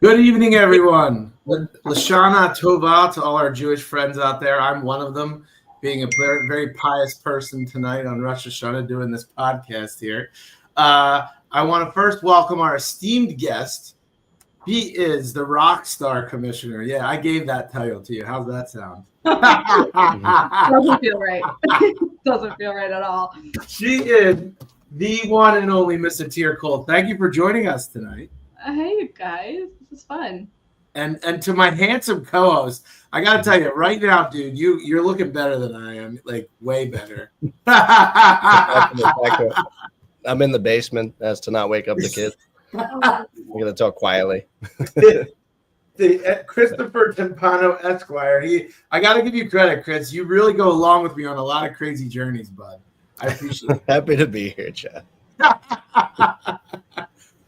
Good evening, everyone. Lashana Tova to all our Jewish friends out there. I'm one of them, being a very, very pious person tonight on Rosh Hashanah doing this podcast here. I want to first welcome our esteemed guest. He is the rock star commissioner. Yeah, I gave that title to you. How's that sound? Doesn't feel right. Doesn't feel right at all. She is the one and only Miss Itir Cole. Thank you for joining us tonight. Hey, you guys. This is fun. And to my handsome co-host, I got to tell you right now, dude, you're looking better than I am, like way better. I'm in the basement as to not wake up the kids. I'm going to talk quietly. Christopher Timpano Esquire. I got to give you credit, Chris. You really go along with me on a lot of crazy journeys, bud. I appreciate it. Happy to be here, Chad.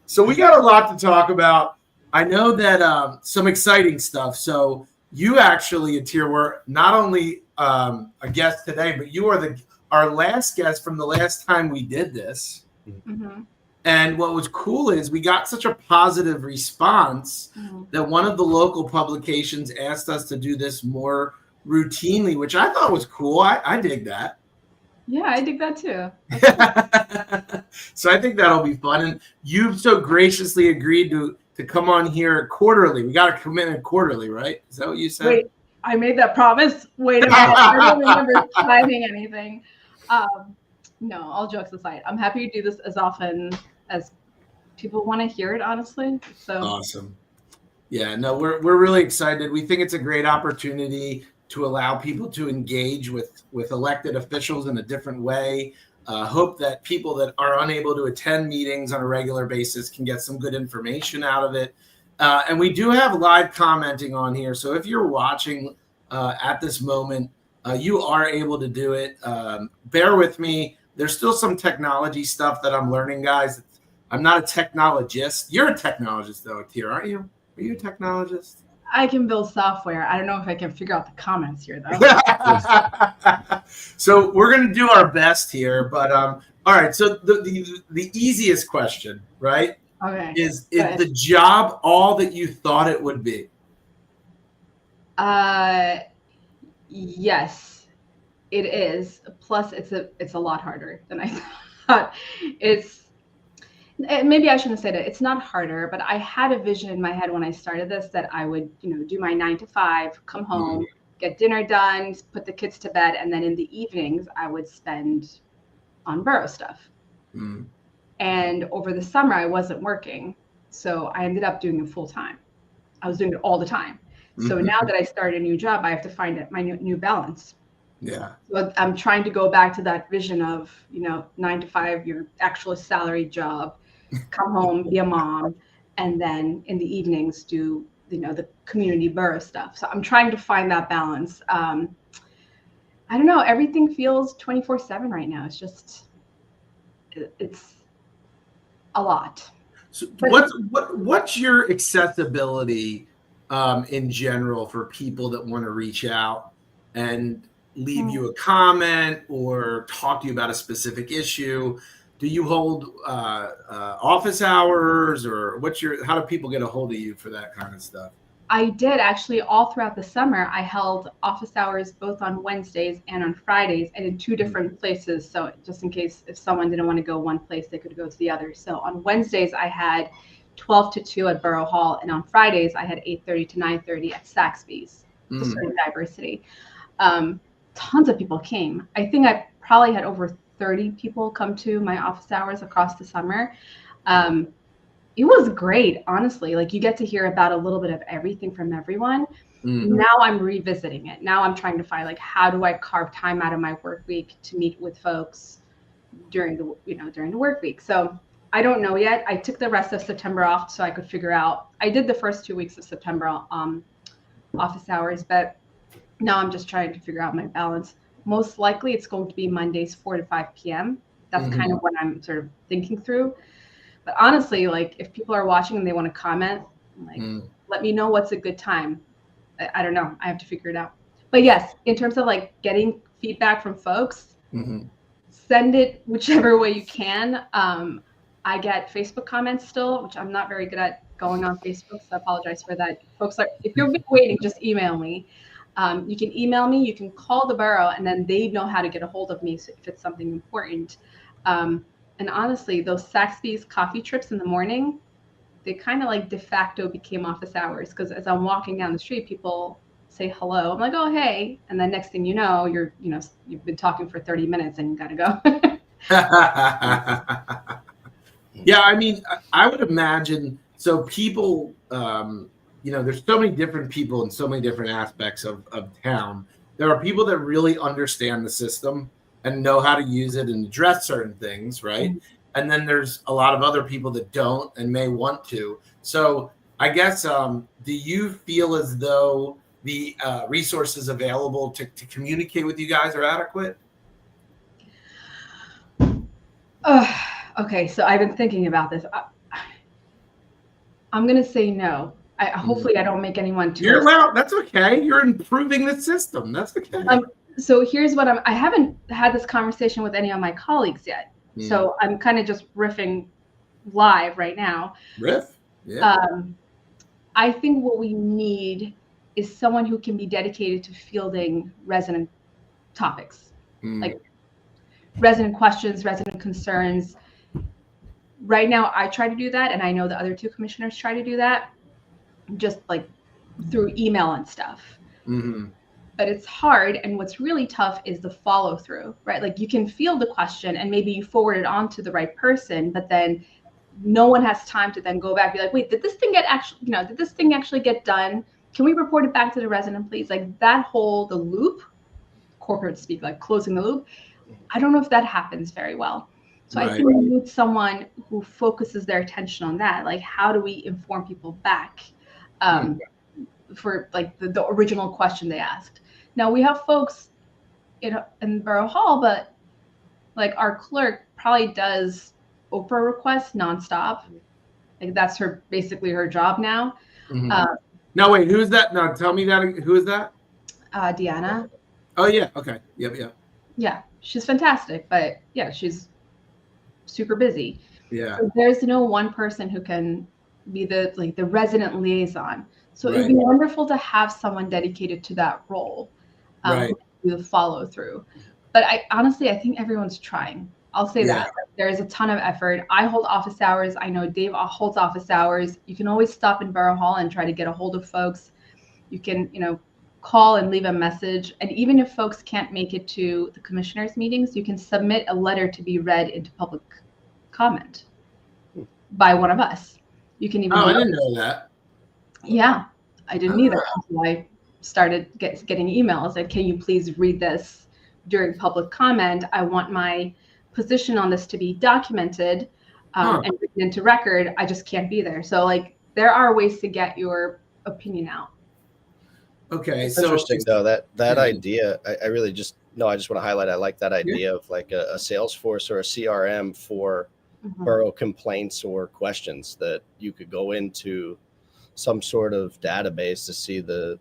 So we got a lot to talk about. I know that some exciting stuff. So you actually, Itir, were not only a guest today, but you are our last guest from the last time we did this. Mm-hmm. And what was cool is we got such a positive response that one of the local publications asked us to do this more routinely, which I thought was cool. I dig that. Yeah, I dig that too. So I think that'll be fun. And you've so graciously agreed to come on here quarterly. We got to commit in quarterly, right? Is that what you said? Wait, I made that promise. Wait a minute. I don't remember signing anything. No, all jokes aside, I'm happy to do this as often as people want to hear it, honestly. So awesome. Yeah, no, we're really excited. We think it's a great opportunity to allow people to engage with elected officials in a different way. Hope that people that are unable to attend meetings on a regular basis can get some good information out of it. And we do have live commenting on here. So if you're watching at this moment, you are able to do it. Bear with me. There's still some technology stuff that I'm learning, guys. I'm not a technologist. You're a technologist, though, Itir, aren't you? Are you a technologist? I can build software. I don't know if I can figure out the comments here, though. So we're going to do our best here. But all right. So the easiest question, right, Okay. is the job all that you thought it would be? Yes, it is. Plus, it's a lot harder than I thought. Maybe I shouldn't say that. It's not harder, but I had a vision in my head when I started this that I would, do my 9 to 5, come home, get dinner done, put the kids to bed, and then in the evenings I would spend on borough stuff. And over the summer I wasn't working, so I ended up doing it full time. I was doing it all the time. So now that I started a new job, I have to find my new balance. Yeah. So I'm trying to go back to that vision of, 9 to 5, your actual salaried job, come home, be a mom, and then in the evenings do, the community borough stuff. So I'm trying to find that balance. I don't know. Everything feels 24/7 right now. It's just, it's a lot. So what's your accessibility in general for people that want to reach out and leave you a comment or talk to you about a specific issue? Do you hold office hours, or how do people get a hold of you for that kind of stuff? I did actually all throughout the summer. I held office hours both on Wednesdays and on Fridays, and in 2 different places. So just in case if someone didn't want to go one place, they could go to the other. So on Wednesdays I had 12 to 2 at Borough Hall, and on Fridays I had 8:30 to 9:30 at Saxby's to serve diversity. Tons of people came. I think I probably had over 30 people come to my office hours across the summer. It was great, honestly. Like, you get to hear about a little bit of everything from everyone. Now I'm revisiting it. Now I'm trying to find, like, how do I carve time out of my work week to meet with folks during the work week. So I don't know yet. I took the rest of September off so I could figure out. I did the first 2 weeks of September office hours, but now I'm just trying to figure out my balance. Most likely it's going to be Mondays 4 to 5 p.m. That's kind of what I'm sort of thinking through. But honestly, like, if people are watching and they want to comment, like, let me know what's a good time. I don't know. I have to figure it out. But yes, in terms of like getting feedback from folks, send it whichever way you can. I get Facebook comments still, which I'm not very good at going on Facebook, so I apologize for that. Folks, if you're waiting, just email me. You can email me, you can call the borough, and then they know how to get a hold of me if it's something important. And honestly, those Saxby's coffee trips in the morning, they kind of like de facto became office hours, because as I'm walking down the street, people say hello. I'm like, oh, hey. And then next thing you know, you've been talking for 30 minutes and you got to go. Yeah, I mean, I would imagine, so people, there's so many different people in so many different aspects of town. There are people that really understand the system and know how to use it and address certain things, right? Mm-hmm. And then there's a lot of other people that don't and may want to. So I guess, do you feel as though the resources available to communicate with you guys are adequate? Okay, so I've been thinking about this. I'm going to say no. Hopefully I don't make anyone too. You're allowed. That's okay. You're improving the system. That's okay. So here's what I haven't had this conversation with any of my colleagues yet. So I'm kind of just riffing live right now. Riff? Yeah. I think what we need is someone who can be dedicated to fielding resident topics, like resident questions, resident concerns. Right now, I try to do that, and I know the other two commissioners try to do that, just like through email and stuff. Mm-hmm. But it's hard, and what's really tough is the follow through, right? Like you can field the question, and maybe you forward it on to the right person, but then no one has time to then go back and be like, wait, did this thing actually get done? Can we report it back to the resident, please? Like the loop, corporate speak, like closing the loop. I don't know if that happens very well. So right. I think we need someone who focuses their attention on that. Like, how do we inform people back for like the original question they asked? Now we have folks in Borough Hall, but like our clerk probably does Oprah requests nonstop. Like that's basically her job now. Mm-hmm. No, wait, who's that? No, tell me that. Who is that? Deanna. Oh yeah. Okay. Yep. Yeah, she's fantastic, but yeah, she's super busy. Yeah. So there's no one person who can be the resident liaison. So it'd be wonderful to have someone dedicated to that role, do the follow through. But I think everyone's trying. I'll say that there is a ton of effort. I hold office hours. I know Dave holds office hours. You can always stop in Borough Hall and try to get a hold of folks. You can, call and leave a message. And even if folks can't make it to the commissioners' meetings, you can submit a letter to be read into public comment by one of us. You can even. Oh, I didn't know that. Yeah, I didn't either until I started getting emails that, can you please read this during public comment? I want my position on this to be documented and written into record. I just can't be there. So like there are ways to get your opinion out. Okay. It's so interesting though, that idea, I really just want to highlight. I like that idea of like a Salesforce or a CRM for borough complaints or questions that you could go into some sort of database to see the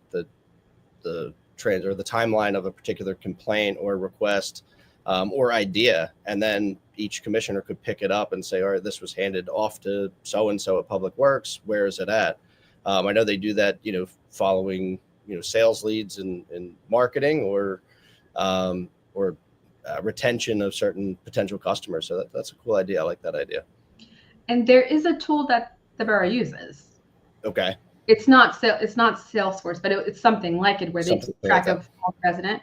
trend or the timeline of a particular complaint or request or idea. And then each commissioner could pick it up and say, all right, this was handed off to so-and-so at Public Works. Where is it at? I know they do that, following, sales leads in marketing or retention of certain potential customers. So that's a cool idea. I like that idea. And there is a tool that the borough uses. Okay. It's not Salesforce, but it's something like it where they keep track of all resident.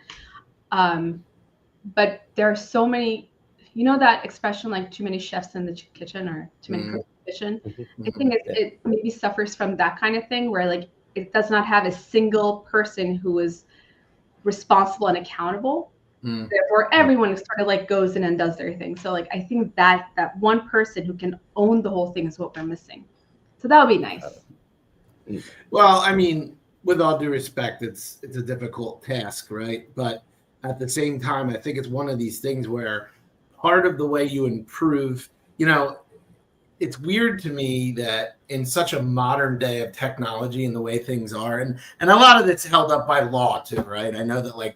But there are so many, that expression like too many chefs in the kitchen or too many cooks in the kitchen. I think it maybe suffers from that kind of thing where like it does not have a single person who is responsible and accountable. Therefore, everyone sort of like goes in and does their thing. So like I think that one person who can own the whole thing is what we're missing. So that would be nice. Well, I mean, with all due respect, it's a difficult task, right? But at the same time, I think it's one of these things where part of the way you improve, it's weird to me that in such a modern day of technology and the way things are, and a lot of it's held up by law too, right? I know that like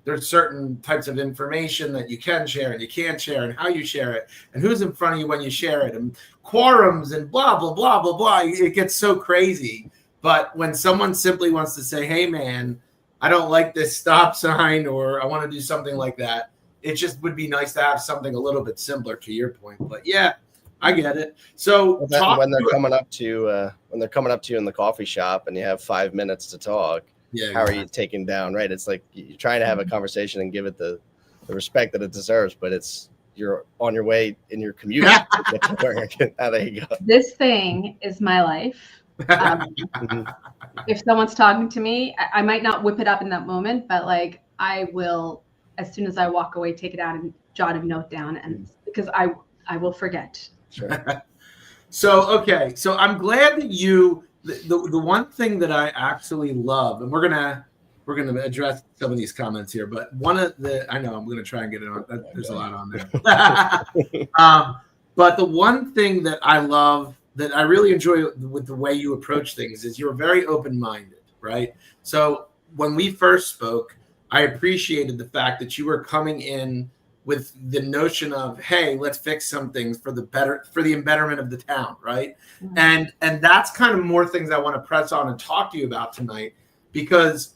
there's certain types of information that you can share and you can't share, and how you share it, and who's in front of you when you share it, and quorums and blah, blah, blah, blah, blah. It gets so crazy. But when someone simply wants to say, hey, man, I don't like this stop sign, or I want to do something like that, it just would be nice to have something a little bit simpler, to your point. But yeah, I get it. So when they're coming up to you in the coffee shop and you have 5 minutes to talk, how are you taking down, right? It's like you're trying to have a conversation and give it the respect that it deserves, but you're on your way in your commute to get to work. There you go. This thing is my life. If someone's talking to me, I might not whip it up in that moment, but like I will, as soon as I walk away, take it out and jot a note down, and because I will forget. Sure. So I'm glad that the one thing that I actually love, and we're gonna address some of these comments here, but I know I'm gonna try and get it on. There's a lot on there. But the one thing that I love, that I really enjoy with the way you approach things, is you're very open-minded, right? So when we first spoke, I appreciated the fact that you were coming in with the notion of, hey, let's fix some things for the betterment of the town, right? Mm-hmm. And that's kind of more things I want to press on and talk to you about tonight, because,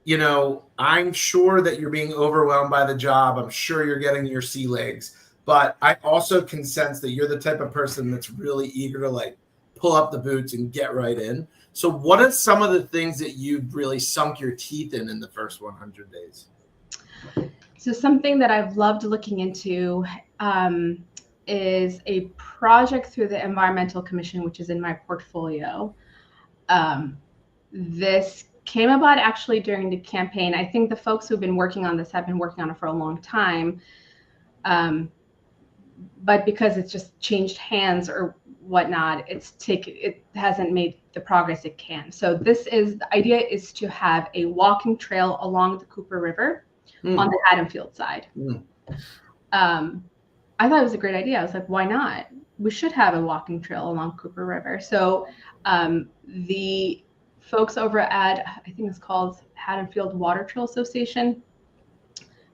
you know, I'm sure that you're being overwhelmed by the job. I'm sure you're getting your sea legs. But I also can sense that you're the type of person that's really eager to like pull up the boots and get right in. So what are some of the things that you've really sunk your teeth in the first 100 days? So something that I've loved looking into is a project through the Environmental Commission, which is in my portfolio. This came about actually during the campaign. I think the folks who've been working on this have been working on it for a long time. But because it's just changed hands or whatnot, it hasn't made the progress it can. So the idea is to have a walking trail along the Cooper River on the Haddonfield side. I thought it was a great idea. I was like, why not? We should have a walking trail along Cooper River. So the folks over at, I think it's called Haddonfield Water Trail Association,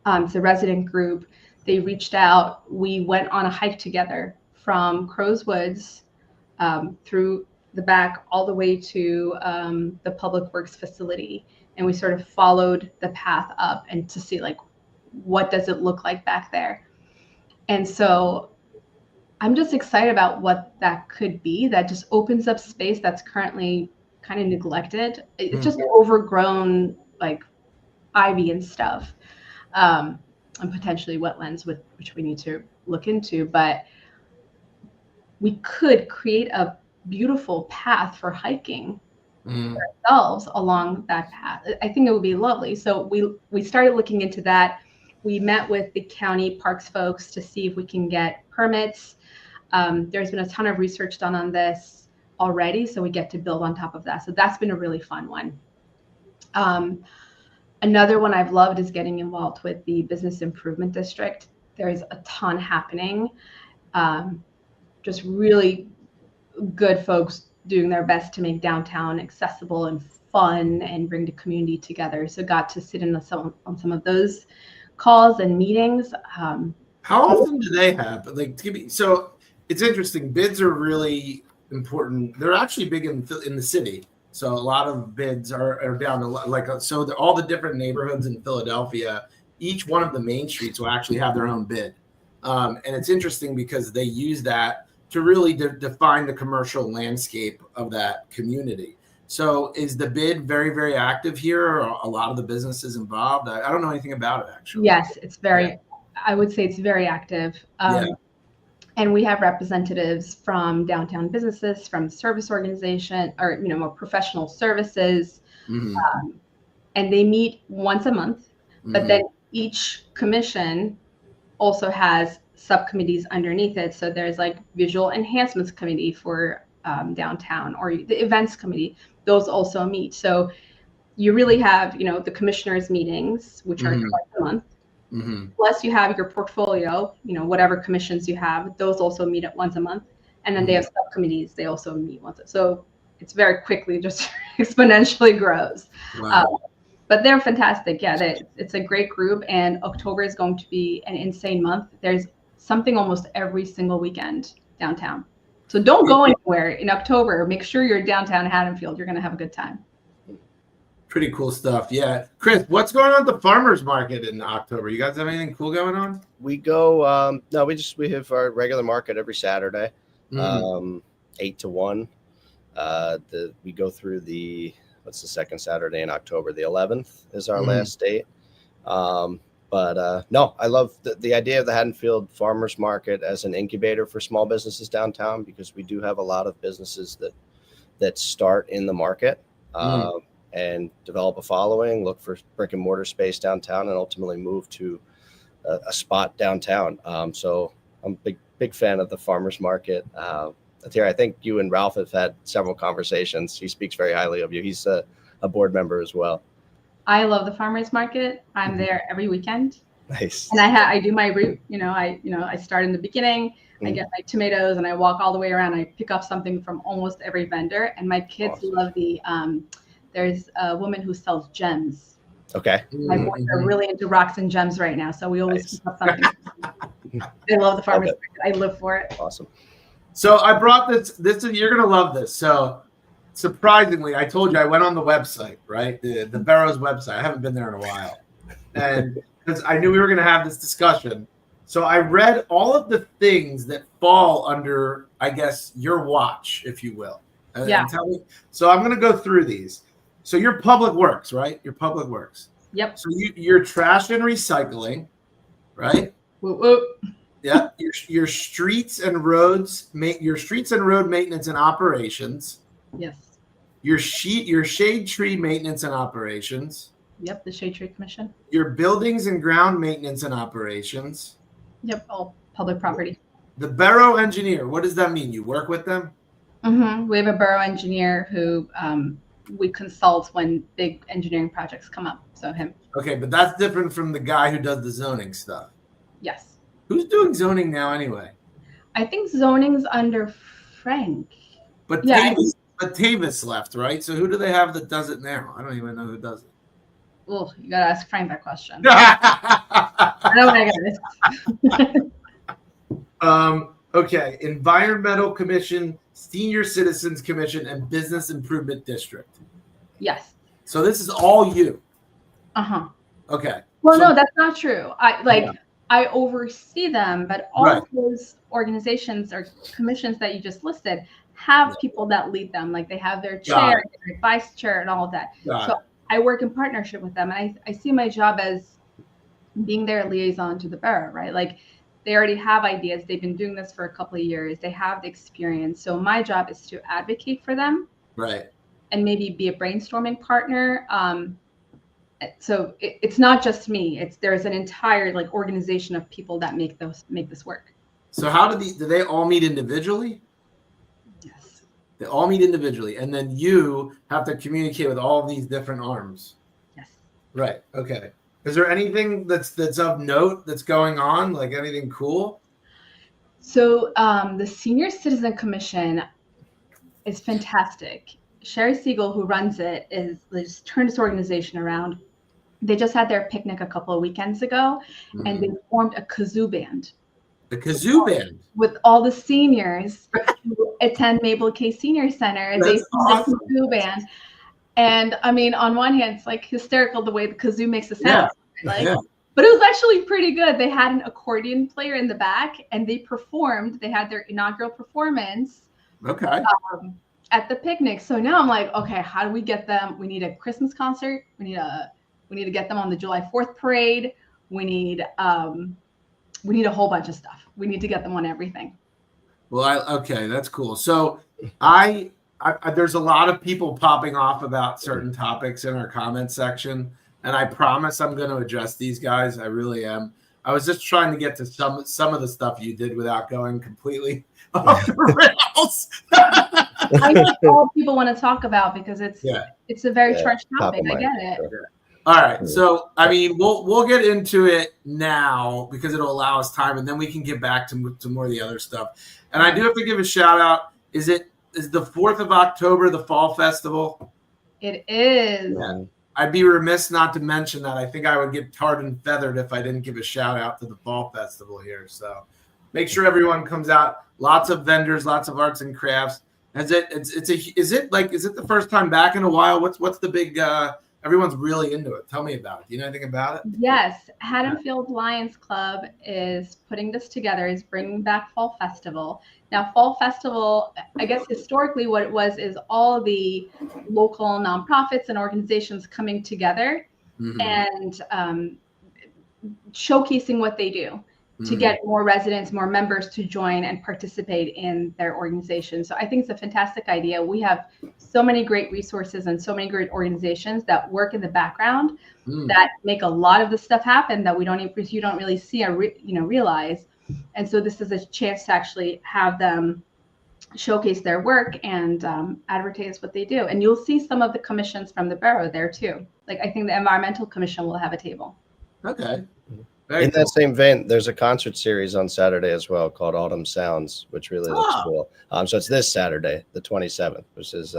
it's a resident group. They reached out. We went on a hike together from Crow's Woods through the back all the way to the Public Works facility. And we sort of followed the path up and to see like, what does it look like back there? And so I'm just excited about what that could be. That just opens up space that's currently kind of neglected. It's just overgrown, like ivy and stuff. And potentially wetlands, which we need to look into, but we could create a beautiful path for hiking for ourselves along that path. I think it would be lovely. So we started looking into that. We met with the county parks folks to see if we can get permits. There's been a ton of research done on this already, so we get to build on top of that. So that's been a really fun one. Another one I've loved is getting involved with the Business Improvement District. There's a ton happening. Just really good folks doing their best to make downtown accessible and fun and bring the community together. So got to sit in on some of those calls and meetings. How often do they have? So it's interesting. Bids are really important. They're actually big in the city. So a lot of bids are down to all the different neighborhoods in Philadelphia. Each one of the main streets will actually have their own bid, and it's interesting because they use that to really define the commercial landscape of that community. So is the bid very, very active here? Or a lot of the businesses involved? I don't know anything about it actually. Yes, it's very. I would say it's very active. And we have representatives from downtown businesses, from service organization, or more professional services, and they meet once a month. But then each commission also has subcommittees underneath it. So there's like visual enhancements committee for downtown, or the events committee. Those also meet. So you really have the commissioners' meetings, which are twice a month. Plus you have your portfolio, whatever commissions you have, those also meet at once a month. And then they have subcommittees, they also meet once. So it's very quickly just exponentially grows. Wow. But they're fantastic. Yeah, it's a great group, and October is going to be an insane month. There's something almost every single weekend downtown. So don't go anywhere in October. Make sure you're downtown Haddonfield. You're going to have a good time. Pretty cool stuff. Yeah. Chris, what's going on at the farmers market in October? You guys have anything cool going on? We go, no, we have our regular market every Saturday, 8 to 1. We go through what's the second Saturday in October? The 11th is our last date. But no, I love the idea of the Haddonfield Farmers Market as an incubator for small businesses downtown, because we do have a lot of businesses that start in the market and develop a following, look for brick and mortar space downtown, and ultimately move to a spot downtown. So I'm a big fan of the farmers market. Itir, I think you and Ralph have had several conversations. He speaks very highly of you. He's a board member as well. I love the farmers market. I'm there every weekend. Nice. And I do my route. I start in the beginning. I get my tomatoes and I walk all the way around. I pick up something from almost every vendor. And my kids love there's a woman who sells gems. Okay. My boys are really into rocks and gems right now, so we always pick up something. I love the farmers market. I live for it. Awesome. So I brought this. You're gonna love this. So surprisingly, I told you I went on the website, right? The Barrow's website. I haven't been there in a while, and because I knew we were gonna have this discussion, so I read all of the things that fall under, I guess, your watch, if you will. Yeah. So I'm gonna go through these. So you're Public Works, right? You're Public Works. Yep. So you're trash and recycling, right? Whoop, whoop. Yeah. Your streets and roads, your streets and road maintenance and operations. Yes. Your shade tree maintenance and operations. Yep. The Shade Tree Commission. Your buildings and ground maintenance and operations. Yep. All public property. The borough engineer. What does that mean? You work with them? We have a borough engineer who we consult when big engineering projects come up. So him. Okay, but that's different from the guy who does the zoning stuff. Yes. Who's doing zoning now anyway? I think zoning's under Frank. But yeah, Tavis left, right? So who do they have that does it now? I don't even know who does it. Oh, you gotta ask Frank that question. I know what I got. Okay, Environmental Commission, Senior Citizens Commission, and Business Improvement District. Yes. So this is all you. Okay. Well, no, that's not true. I oversee them, but all of those organizations or commissions that you just listed have people that lead them. Like they have their chair, their vice chair, and all of that. So I work in partnership with them, and I see my job as being their liaison to the borough, right? Like they already have ideas. They've been doing this for a couple of years. They have the experience. So my job is to advocate for them. Right. And maybe be a brainstorming partner. So it's not just me. There's an entire organization of people that make this work. So how do they all meet individually? Yes. They all meet individually, and then you have to communicate with all of these different arms. Yes. Right. Okay. Is there anything that's of note that's going on? Like anything cool? So the Senior Citizen Commission is fantastic. Sherry Siegel, who runs it, just turned this organization around. They just had their picnic a couple of weekends ago, and they formed a kazoo band. The kazoo band? With all the seniors who attend Mabel K Senior Center. They formed a kazoo band. And I mean, on one hand, it's hysterical the way the kazoo makes a sound. But it was actually pretty good. They had an accordion player in the back, and they performed. They had their inaugural performance. Okay. At the picnic. So now I'm like, okay, how do we get them? We need a Christmas concert. We need to get them on the July 4th parade. We need a whole bunch of stuff. We need to get them on everything. Well, okay, that's cool. So I there's a lot of people popping off about certain topics in our comment section, and I promise I'm going to address these guys. I really am. I was just trying to get to some of the stuff you did without going completely off the rails. I know all people want to talk about because it's a very charged topic. I get it. Sure. All right, so I mean, we'll get into it now because it'll allow us time, and then we can get back to more of the other stuff. And I do have to give a shout out. Is the 4th of October the Fall Festival? It is. Yeah. I'd be remiss not to mention that I think I would get tarred and feathered if I didn't give a shout out to the Fall Festival here. So make sure everyone comes out. Lots of vendors, lots of arts and crafts. Is it the first time back in a while? What's the big? Everyone's really into it. Tell me about it. Do you know anything about it? Yes, Haddonfield Lions Club is putting this together, is bringing back Fall Festival. Now, Fall Festival, I guess historically what it was is all the local nonprofits and organizations coming together and showcasing what they do to get more residents, more members to join and participate in their organization. So I think it's a fantastic idea. We have so many great resources and so many great organizations that work in the background that make a lot of the stuff happen that you don't really see or realize. And so this is a chance to actually have them showcase their work and advertise what they do. And you'll see some of the commissions from the borough there too. Like I think the Environmental Commission will have a table. Okay. In that same vein, there's a concert series on Saturday as well called Autumn Sounds, which really looks cool. So it's this Saturday, the 27th, which is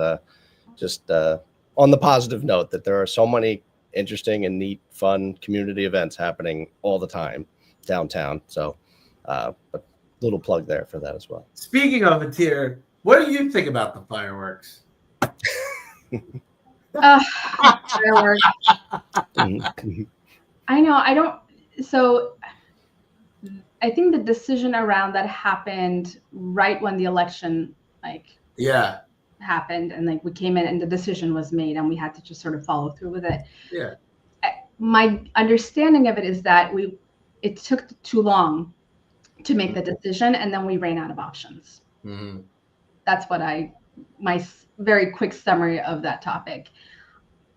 just on the positive note that there are so many interesting and neat, fun community events happening all the time downtown. So, but little plug there for that as well. Speaking of Itir, what do you think about the fireworks? Fireworks. I know. So I think the decision around that happened right when the election happened, and we came in and the decision was made and we had to just sort of follow through with it. Yeah. My understanding of it is that it took too long to make the decision and then we ran out of options. That's what my very quick summary of that topic.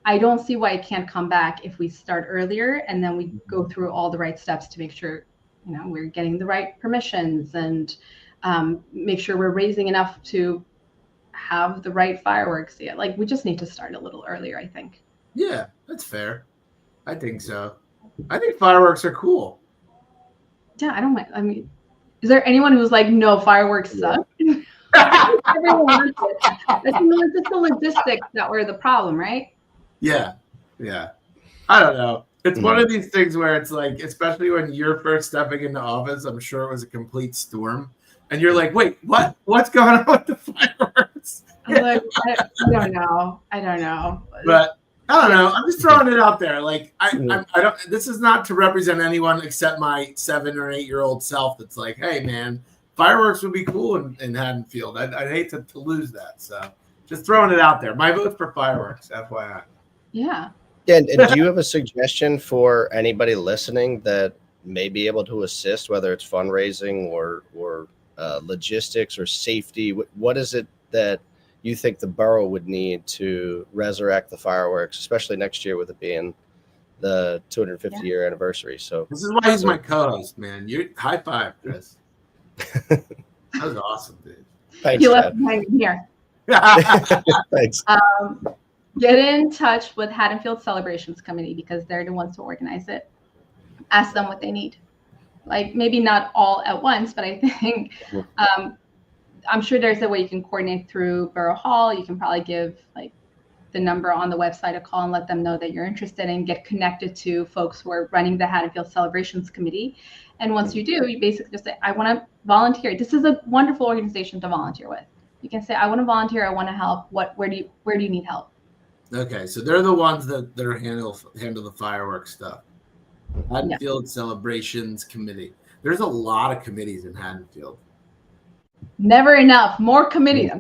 I don't see why it can't come back if we start earlier and then we go through all the right steps to make sure, we're getting the right permissions and make sure we're raising enough to have the right fireworks. Yeah, we just need to start a little earlier, I think. Yeah, that's fair. I think so. I think fireworks are cool. Yeah, I don't mind. I mean, is there anyone who's like, no, fireworks suck? Everyone wants it. It's just the logistics that were the problem, right? Yeah. I don't know. It's one of these things where it's like, especially when you're first stepping into office, I'm sure it was a complete storm. And you're like, wait, what? What's going on with the fireworks? I'm like, I don't know. But I don't know. I'm just throwing it out there. Like, I don't. This is not to represent anyone except my 7 or 8 year old self. That's like, hey, man, fireworks would be cool in Haddonfield. I'd hate to lose that. So just throwing it out there. My vote's for fireworks, FYI. Yeah. And do you have a suggestion for anybody listening that may be able to assist, whether it's fundraising or logistics or safety? What is it that you think the borough would need to resurrect the fireworks, especially next year with it being the 250 year anniversary? So this is why he's my co-host, man. You high five, Chris. That was awesome, dude. Thanks, you left behind here. Thanks. Get in touch with Haddonfield Celebrations Committee because they're the ones who organize it. Ask them what they need. Maybe not all at once, but I think I'm sure there's a way you can coordinate through Borough Hall. You can probably give the number on the website a call and let them know that you're interested and get connected to folks who are running the Haddonfield Celebrations Committee. And once you do, you basically just say, I want to volunteer. This is a wonderful organization to volunteer with. You can say, I want to volunteer. I want to help. Where do you need help? Okay, so they're the ones that are handle the fireworks stuff. Haddonfield Celebrations Committee. There's a lot of committees in Haddonfield. Never enough. More committees.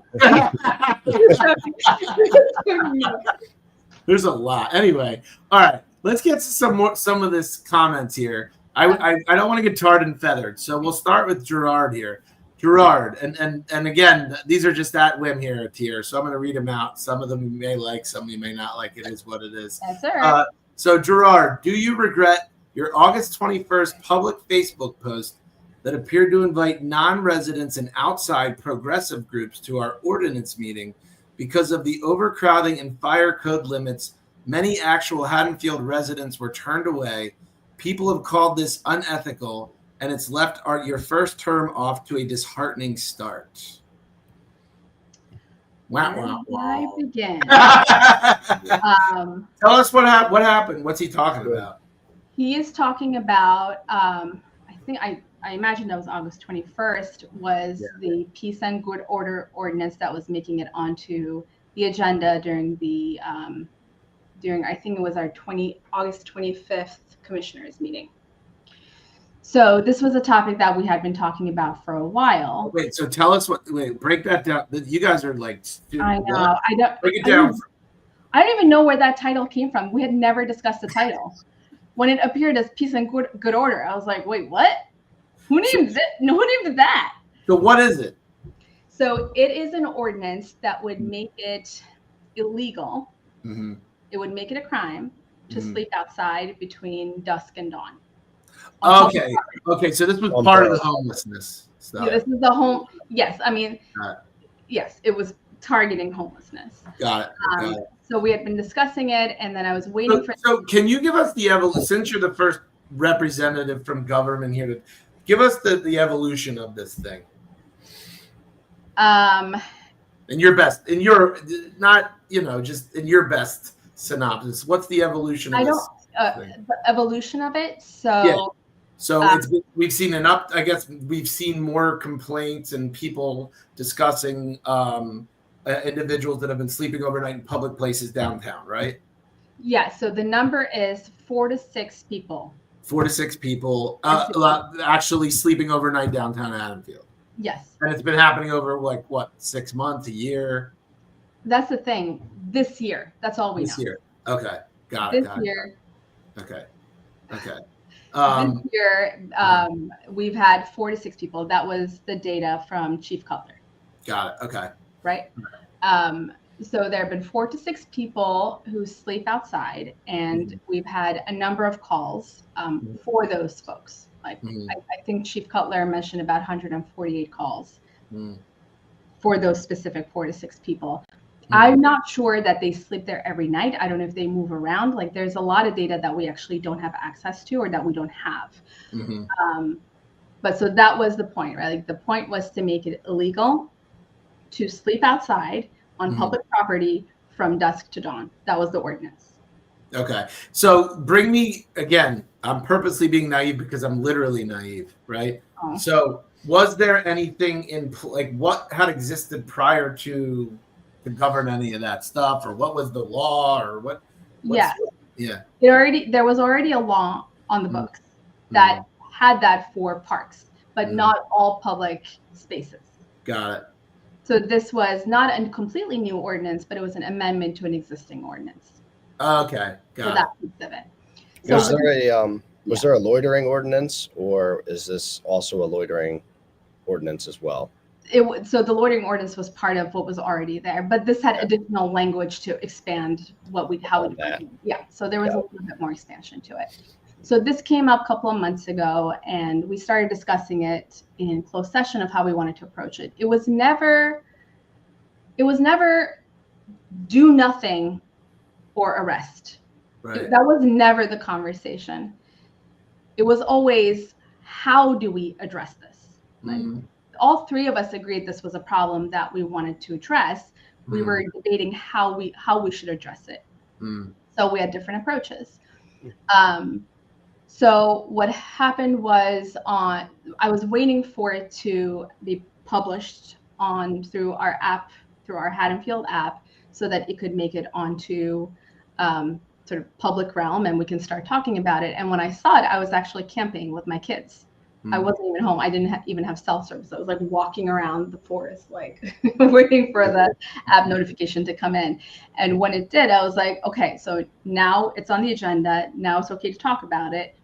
There's a lot. Anyway, all right. Let's get to some of this comments here. I don't want to get tarred and feathered, so we'll start with Gerard here. Gerard, and again, these are just at whim here at Itir, so I'm going to read them out. Some of them you may like, some you may not like. It is what it is. That's all right. So Gerard, do you regret your August 21st public Facebook post that appeared to invite non-residents and outside progressive groups to our ordinance meeting because of the overcrowding and fire code limits? Many actual Haddonfield residents were turned away. People have called this unethical, and it's left your first term off to a disheartening start. Wow, Where wow, do I wow. begin? Tell us what happened. What's he talking about? He is talking about, I imagine that was August 21st, was the Peace and Good Order ordinance that was making it onto the agenda during I think it was our August 25th commissioners meeting. So this was a topic that we had been talking about for a while. Wait, so tell us break that down. You guys are like, I know. Break it down. I don't even know where that title came from. We had never discussed the title. When it appeared as Peace and Good Order, I was like, wait, what? Who named it? Who named that? So what is it? So it is an ordinance that would make it illegal. Mm-hmm. It would make it a crime to sleep outside between dusk and dawn. Okay. So this was part of the homelessness stuff. Yeah, this is the home. Yes, I mean, yes, it was targeting homelessness. Got it. So we had been discussing it, and then I was waiting for. So can you give us the evolution? Since you're the first representative from government here, to give us the evolution of this thing. In your best, just in your best synopsis. What's the evolution of this? The evolution of it. So we've seen I guess we've seen more complaints and people discussing individuals that have been sleeping overnight in public places downtown, right? Yeah. So the number is 4 to 6 people. 4 to 6 people actually sleeping overnight downtown Haddonfield. Yes. And it's been happening over 6 months, a year? That's the thing. This year. That's all we know. This year. Okay. Got it. This year. Okay. This year, we've had 4 to 6 people. That was the data from Chief Cutler. Got it. Okay. Right. So there have been 4 to 6 people who sleep outside, and we've had a number of calls for those folks. I think Chief Cutler mentioned about 148 calls for those specific 4 to 6 people. I'm not sure that they sleep there every night. I don't know if they move around. There's a lot of data that we actually don't have access to or that we don't have. But so that was the point, right? The point was to make it illegal to sleep outside on public property from dusk to dawn. That was the ordinance. Okay. So bring me again. I'm purposely being naive because I'm literally naive, right? Oh. So was there anything in what had existed prior to govern any of that stuff, or what was the law, or what? There was already a law on the books that had that for parks, but not all public spaces. Got it. So this was not a completely new ordinance, but it was an amendment to an existing ordinance. Okay, got it. That piece of it. So was there a loitering ordinance, or is this also a loitering ordinance as well? So the loitering ordinance was part of what was already there, but this had additional language to expand so there was a little bit more expansion to it. So this came up a couple of months ago, and we started discussing it in closed session of how we wanted to approach it. It was never do nothing or arrest. Right. That was never the conversation. It was always, how do we address this? All 3 of us agreed this was a problem that we wanted to address. We were debating how we should address it. So we had different approaches. So what happened was I was waiting for it to be published through our app, through our Haddonfield app, so that it could make it onto sort of public realm and we can start talking about it. And when I saw it, I was actually camping with my kids. I wasn't even home. I didn't even have cell service. I was walking around the forest, waiting for the app notification to come in. And when it did, I was like, okay, so now it's on the agenda. Now it's okay to talk about it.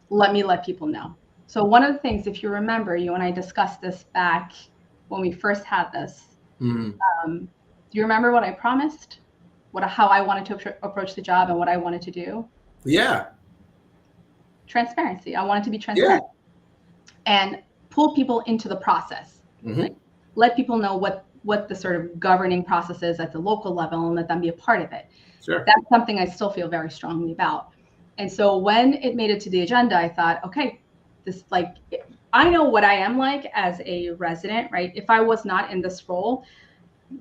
Let me let people know. So one of the things, if you remember, you and I discussed this back when we first had this. Do you remember what I promised? How I wanted to approach the job and what I wanted to do? Yeah. Transparency. I wanted to be transparent and pull people into the process. Let people know what the sort of governing process is at the local level and let them be a part of it. Sure. That's something I still feel very strongly about. And so when it made it to the agenda, I thought, okay, I know what I am like as a resident, right? If I was not in this role,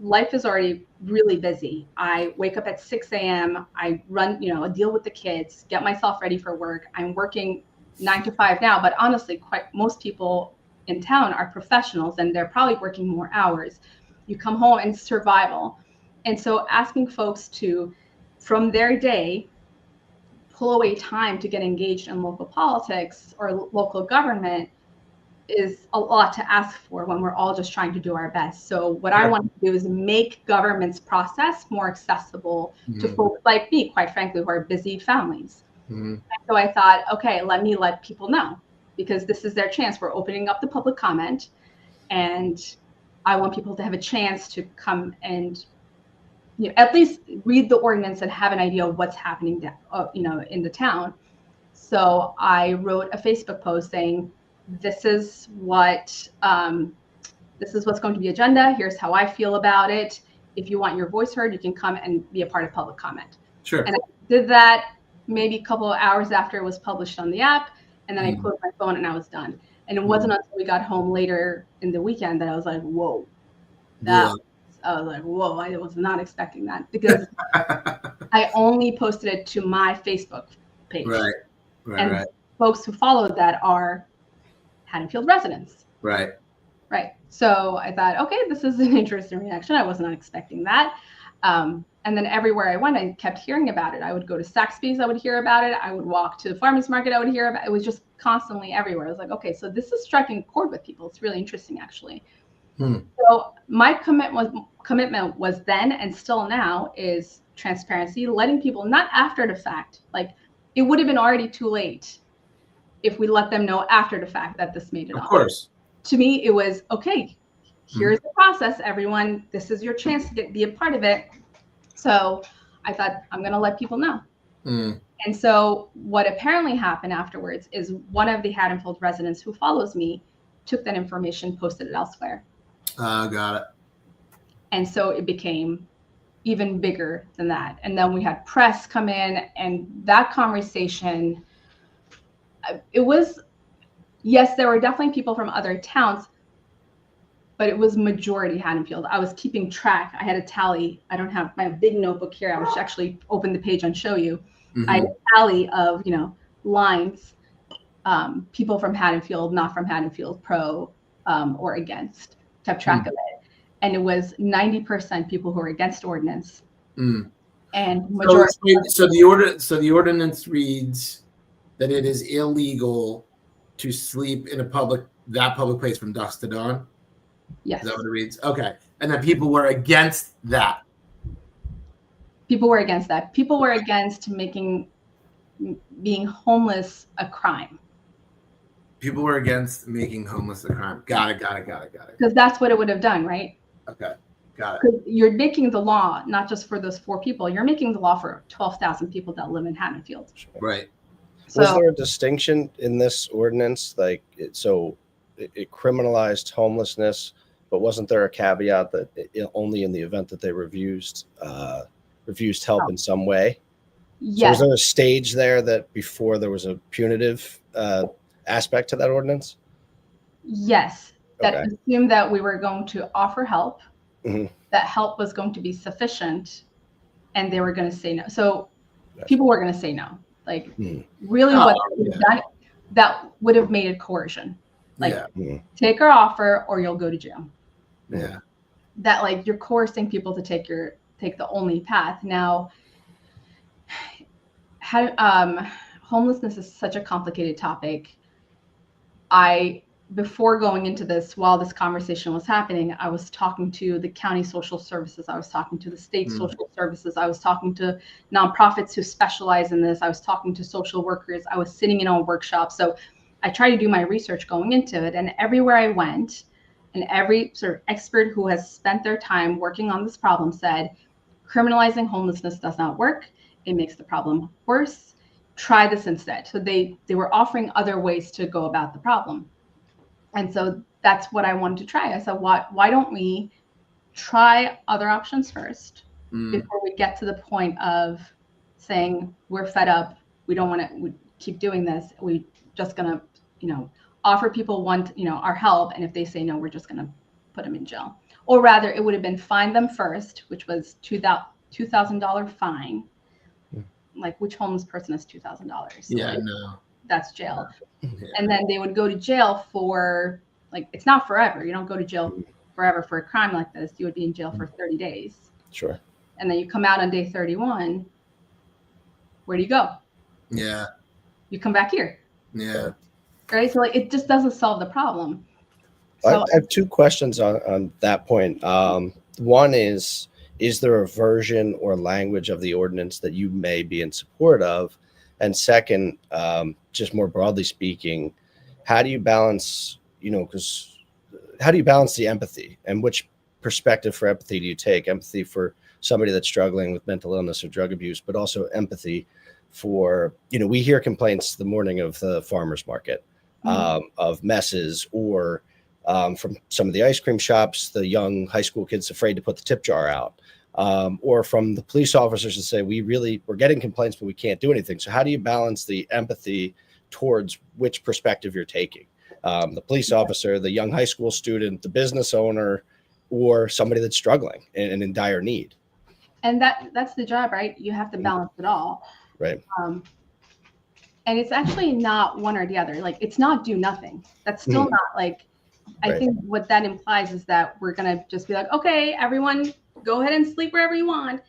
life is already really busy. I wake up at 6 a.m. I run, I deal with the kids, get myself ready for work. I'm working 9 to 5 now, but honestly, most people in town are professionals and they're probably working more hours. You come home and survival. And so asking folks to, from their day, pull away time to get engaged in local politics or local government is a lot to ask for when we're all just trying to do our best. So what I want to do is make government's process more accessible to folks like me, quite frankly, who are busy families. So I thought, okay, let people know, because this is their chance. We're opening up the public comment, and I want people to have a chance to come and at least read the ordinance and have an idea of what's happening in the town. So I wrote a Facebook post saying, this is what's going to be agenda. Here's how I feel about it. If you want your voice heard, you can come and be a part of public comment. Sure. And I did that maybe a couple of hours after it was published on the app. And then I closed my phone and I was done. And it wasn't until we got home later in the weekend that I was like, whoa. I was like, whoa, I was not expecting that, because I only posted it to my Facebook page. Right. Folks who followed that are Haddonfield residents. Right. So I thought, okay, this is an interesting reaction. I was not expecting that. And then everywhere I went, I kept hearing about it. I would go to Saxby's, I would hear about it. I would walk to the farmer's market, I would hear about it. It was just constantly everywhere. I was like, okay, so this is striking a chord with people. It's really interesting, actually. So my commitment was then and still now is transparency, letting people, not after the fact, like it would have been already too late if we let them know after the fact that this made it on. Of course. To me, it was, okay, here's the process, everyone. This is your chance to be a part of it. So I thought, I'm going to let people know. And so what apparently happened afterwards is one of the Haddonfield residents who follows me took that information, posted it elsewhere. Got it. And so it became even bigger than that. And then we had press come in, and that conversation, it was, yes, there were definitely people from other towns, but it was majority Haddonfield. I was keeping track. I had a tally. I don't have my big notebook here. I would actually open the page and show you. I had a tally of, lines, people from Haddonfield, not from Haddonfield, pro or against. Kept track of it. And it was 90% people who were against ordinance. And majority. So the ordinance reads that it is illegal to sleep in that public place from dusk to dawn. Yes. Is that what it reads? Okay. And then people were against that. People were against that. People were against being homeless a crime. People were against making homeless a crime. Got it. Because that's what it would have done, right? Okay. Got it. Because you're making the law not just for those 4 people. You're making the law for 12,000 people that live in Haddonfield. Right. So, was there a distinction in this ordinance? Like, it criminalized homelessness, but wasn't there a caveat that only in the event that they refused help in some way? Yes. So was there a stage there that before there was a punitive aspect to that ordinance? Yes. That assumed that we were going to offer help, that help was going to be sufficient, and they were going to say no. So people were going to say no. Like, really that would have made it coercion. Like, take our offer or you'll go to jail. Yeah. That, like, you're coercing people to take the only path. Now, homelessness is such a complicated topic. Before going into this, while this conversation was happening, I was talking to the county social services. I was talking to the state social services. I was talking to nonprofits who specialize in this. I was talking to social workers. I was sitting in on workshops. So I tried to do my research going into it. And everywhere I went, and every sort of expert who has spent their time working on this problem said, criminalizing homelessness does not work. It makes the problem worse. Try this instead. So they were offering other ways to go about the problem. And so that's what I wanted to try. I said, why don't we try other options first before we get to the point of saying we're fed up, we don't want to keep doing this. We just gonna, offer people our help, and if they say no, we're just gonna put them in jail. Or rather, it would have been fine them first, which was $2,000 fine. Like, which homeless person is $2,000? So Yeah, no. that's jail. Yeah. And then they would go to jail for, like, it's not forever. You don't go to jail forever for a crime like this. You would be in jail for 30 days. Sure. And then you come out on day 31. Where do you go? Yeah. You come back here. Yeah. Right. So, like, it just doesn't solve the problem. So I have two questions on that point. One is there a version or language of the ordinance that you may be in support of? And second, just more broadly speaking, how do you balance, how do you balance the empathy, and which perspective for empathy do you take? Empathy for somebody that's struggling with mental illness or drug abuse, but also empathy for, we hear complaints the morning of the farmer's market of messes, or from some of the ice cream shops, the young high school kids afraid to put the tip jar out, or from the police officers that say, we're getting complaints, but we can't do anything. So how do you balance the empathy towards which perspective you're taking? The police officer, the young high school student, the business owner, or somebody that's struggling and in dire need. And that's the job, right? You have to balance it all. Right. And it's actually not one or the other. Like, it's not do nothing. That's still not like, I think what that implies is that we're going to just be like, okay, everyone go ahead and sleep wherever you want.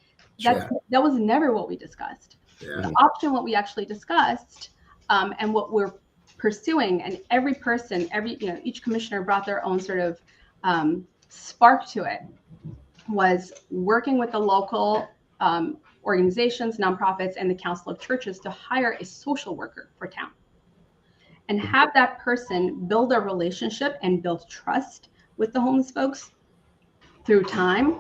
That was never what we discussed. Yeah. The option, what we actually discussed, and what we're pursuing, and every person, each commissioner brought their own sort of spark to it, was working with the local organizations, nonprofits, and the Council of Churches to hire a social worker for town and have that person build a relationship and build trust with the homeless folks through time,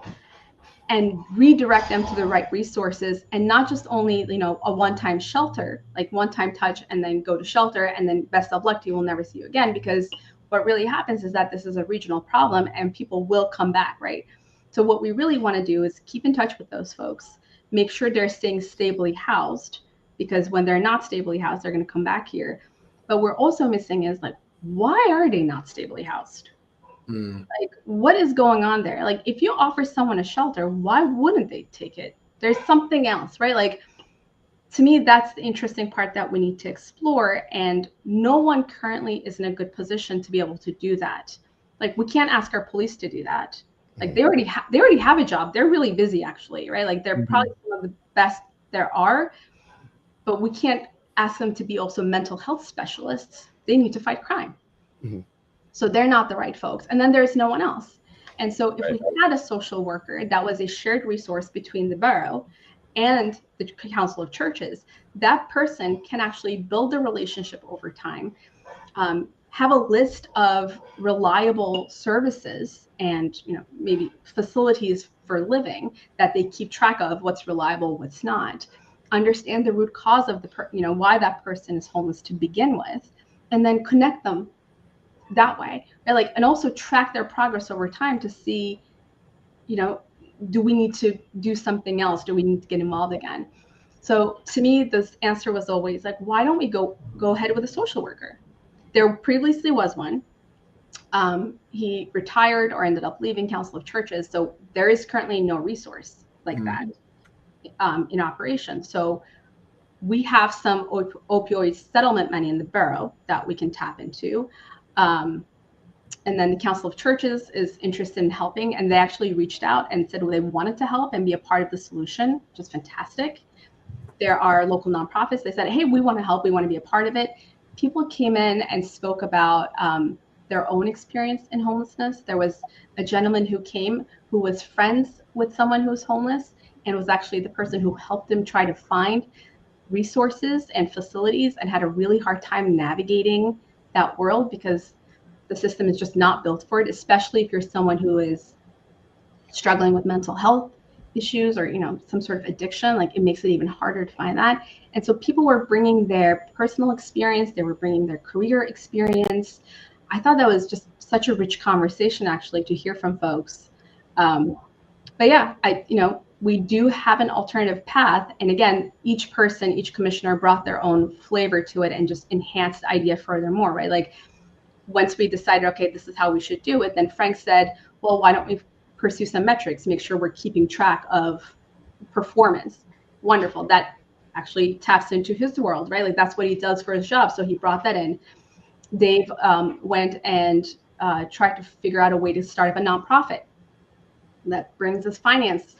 and redirect them to the right resources, and not just only, a one-time shelter, like one-time touch and then go to shelter and then best of luck to you, we'll never see you again. Because what really happens is that this is a regional problem and people will come back, right? So what we really want to do is keep in touch with those folks, make sure they're staying stably housed, because when they're not stably housed, they're going to come back here. But we're also missing is, like, why are they not stably housed? Like, what is going on there? Like, if you offer someone a shelter, why wouldn't they take it? There's something else, right? Like, to me, that's the interesting part that we need to explore. And no one currently is in a good position to be able to do that. Like, we can't ask our police to do that. Like, they already have a job. They're really busy, actually, right? Like, they're probably some of the best there are, but we can't ask them to be also mental health specialists. They need to fight crime. So they're not the right folks. And then there's no one else. And so if we had a social worker that was a shared resource between the borough and the Council of Churches, that person can actually build a relationship over time, have a list of reliable services and, maybe facilities for living that they keep track of, what's reliable, what's not, understand the root cause of why that person is homeless to begin with, and then connect them that way, right? Like, and also track their progress over time to see, do we need to do something else? Do we need to get involved again? So to me, this answer was always like, why don't we go ahead with a social worker? There previously was one. He retired or ended up leaving Council of Churches. So there is currently no resource like that in operation. So we have some opioid settlement money in the borough that we can tap into. And then the Council of Churches is interested in helping, and they actually reached out and said they wanted to help and be a part of the solution, which is fantastic. There are local nonprofits. They said, hey, we want to help. We want to be a part of it. People came in and spoke about their own experience in homelessness. There was a gentleman who came who was friends with someone who was homeless and was actually the person who helped him try to find resources and facilities, and had a really hard time navigating that world because the system is just not built for it, especially if you're someone who is struggling with mental health issues or, some sort of addiction. Like, it makes it even harder to find that. And so people were bringing their personal experience, they were bringing their career experience. I thought that was just such a rich conversation, actually, to hear from folks. But yeah, we do have an alternative path. And again, each commissioner brought their own flavor to it and just enhanced the idea furthermore, right? Like, once we decided, okay, this is how we should do it, then Frank said, well, why don't we pursue some metrics, make sure we're keeping track of performance? Wonderful. That actually taps into his world, right? Like that's what he does for his job. So he brought that in. Dave went and tried to figure out a way to start up a nonprofit that brings us finance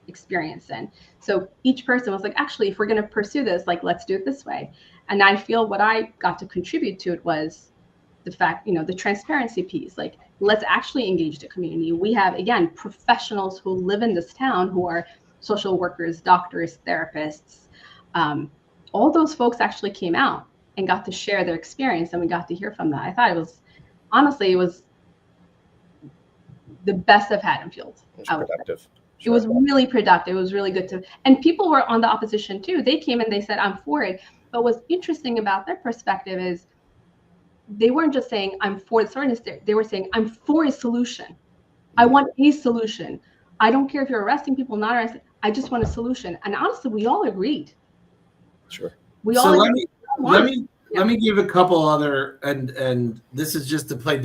experience in. So each person was like, actually, if we're going to pursue this, like, let's do it this way. And I feel what I got to contribute to it was the fact, the transparency piece. Like, let's actually engage the community. We have, again, professionals who live in this town who are social workers, doctors, therapists. All those folks actually came out and got to share their experience, and we got to hear from that. I thought it was the best I've had in Haddonfield. It's productive. It was really productive. It was really good and people were on the opposition too. They came and they said, I'm for it. But what's interesting about their perspective is they weren't just saying, I'm for the ordinance. They were saying, I'm for a solution. I want a solution. I don't care if you're arresting people, not arresting. I just want a solution. And honestly, we all agreed. Sure. Let me give a couple other, and this is just to play,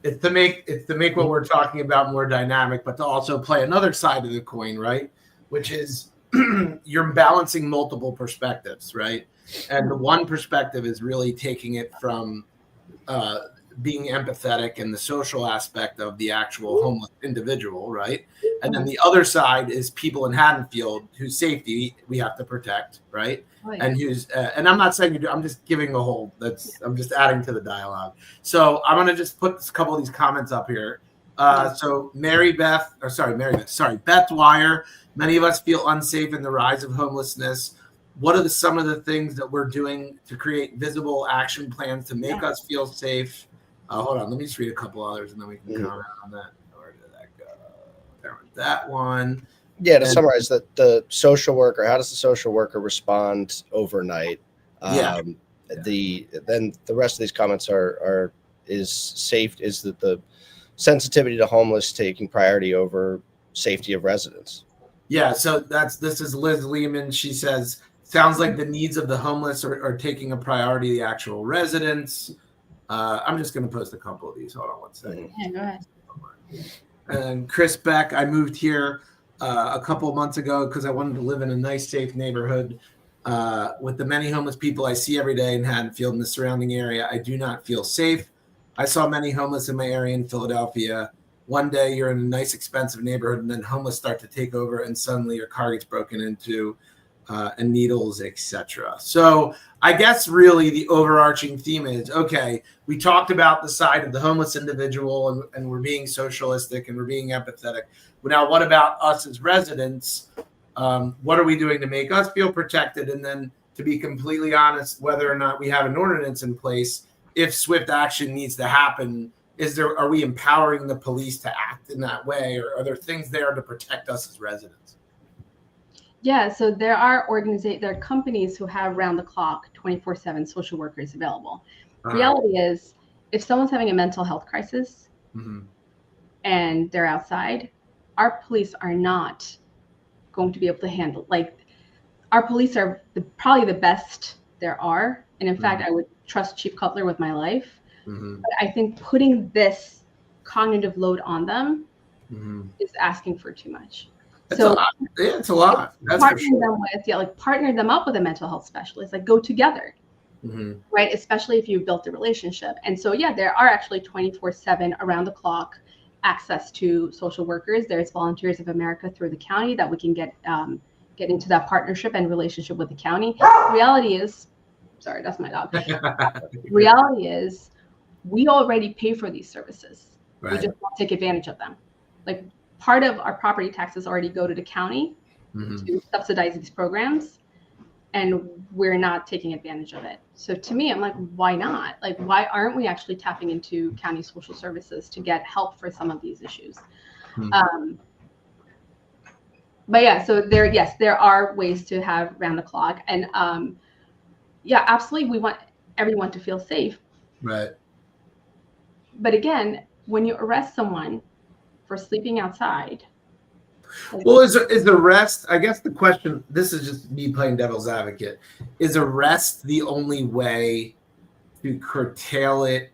it's to make what we're talking about more dynamic, but to also play another side of the coin, right? Which is you're balancing multiple perspectives, right? And the one perspective is really taking it from being empathetic and the social aspect of the actual homeless individual, right? And then the other side is people in Haddonfield whose safety we have to protect, right? Oh, yeah. And who's and I'm not saying you do, I'm just giving a whole, I'm just adding to the dialogue. So I'm gonna just put a couple of these comments up here. So Beth Dwyer, many of us feel unsafe in the rise of homelessness. What are some of the things that we're doing to create visible action plans to make us feel safe? Hold on, let me just read a couple others and then we can comment on that. Where did that go? There was that one. Yeah, to summarize that, the social worker, how does the social worker respond overnight? Then the rest of these comments is that the sensitivity to homeless taking priority over safety of residents. Yeah, so this is Liz Lehman. She says, sounds like the needs of the homeless are taking a priority, the actual residents. I'm just going to post a couple of these. Hold on one second. Yeah, go ahead. And Chris Beck, I moved here a couple of months ago because I wanted to live in a nice, safe neighborhood. With the many homeless people I see every day in Haddonfield and the surrounding area, I do not feel safe. I saw many homeless in my area in Philadelphia. One day you're in a nice, expensive neighborhood, and then homeless start to take over, and suddenly your car gets broken into, and needles, etc. So I guess really the overarching theme is, okay, we talked about the side of the homeless individual, and we're being socialistic and we're being empathetic. But now what about us as residents? What are we doing to make us feel protected? And then, to be completely honest, whether or not we have an ordinance in place, if swift action needs to happen, are we empowering the police to act in that way, or are there things there to protect us as residents? Yeah, so there are companies who have round-the-clock 24/7 social workers available. Reality is, if someone's having a mental health crisis and they're outside, our police are not going to be able to handle. Like, our police are probably the best there are, and in fact, I would trust Chief Cutler with my life. But I think putting this cognitive load on them is asking for too much. It's a lot. Yeah, it's a lot. That's for sure. Partner them up with a mental health specialist, like go together, right? Especially if you've built a relationship. And so, yeah, there are actually 24/7 around the clock access to social workers. There's Volunteers of America through the county that we can get into that partnership and relationship with the county. Reality is, sorry, that's my dog. Reality is, we already pay for these services. Right. We just don't take advantage of them. Like, part of our property taxes already go to the county to subsidize these programs, and we're not taking advantage of it. So to me, I'm like, why not? Like, why aren't we actually tapping into county social services to get help for some of these issues? But yeah, so there are ways to have round the clock, and yeah, absolutely, we want everyone to feel safe. Right. But again, when you arrest someone for sleeping outside. Well, is arrest, I guess the question, this is just me playing devil's advocate, is arrest the only way to curtail it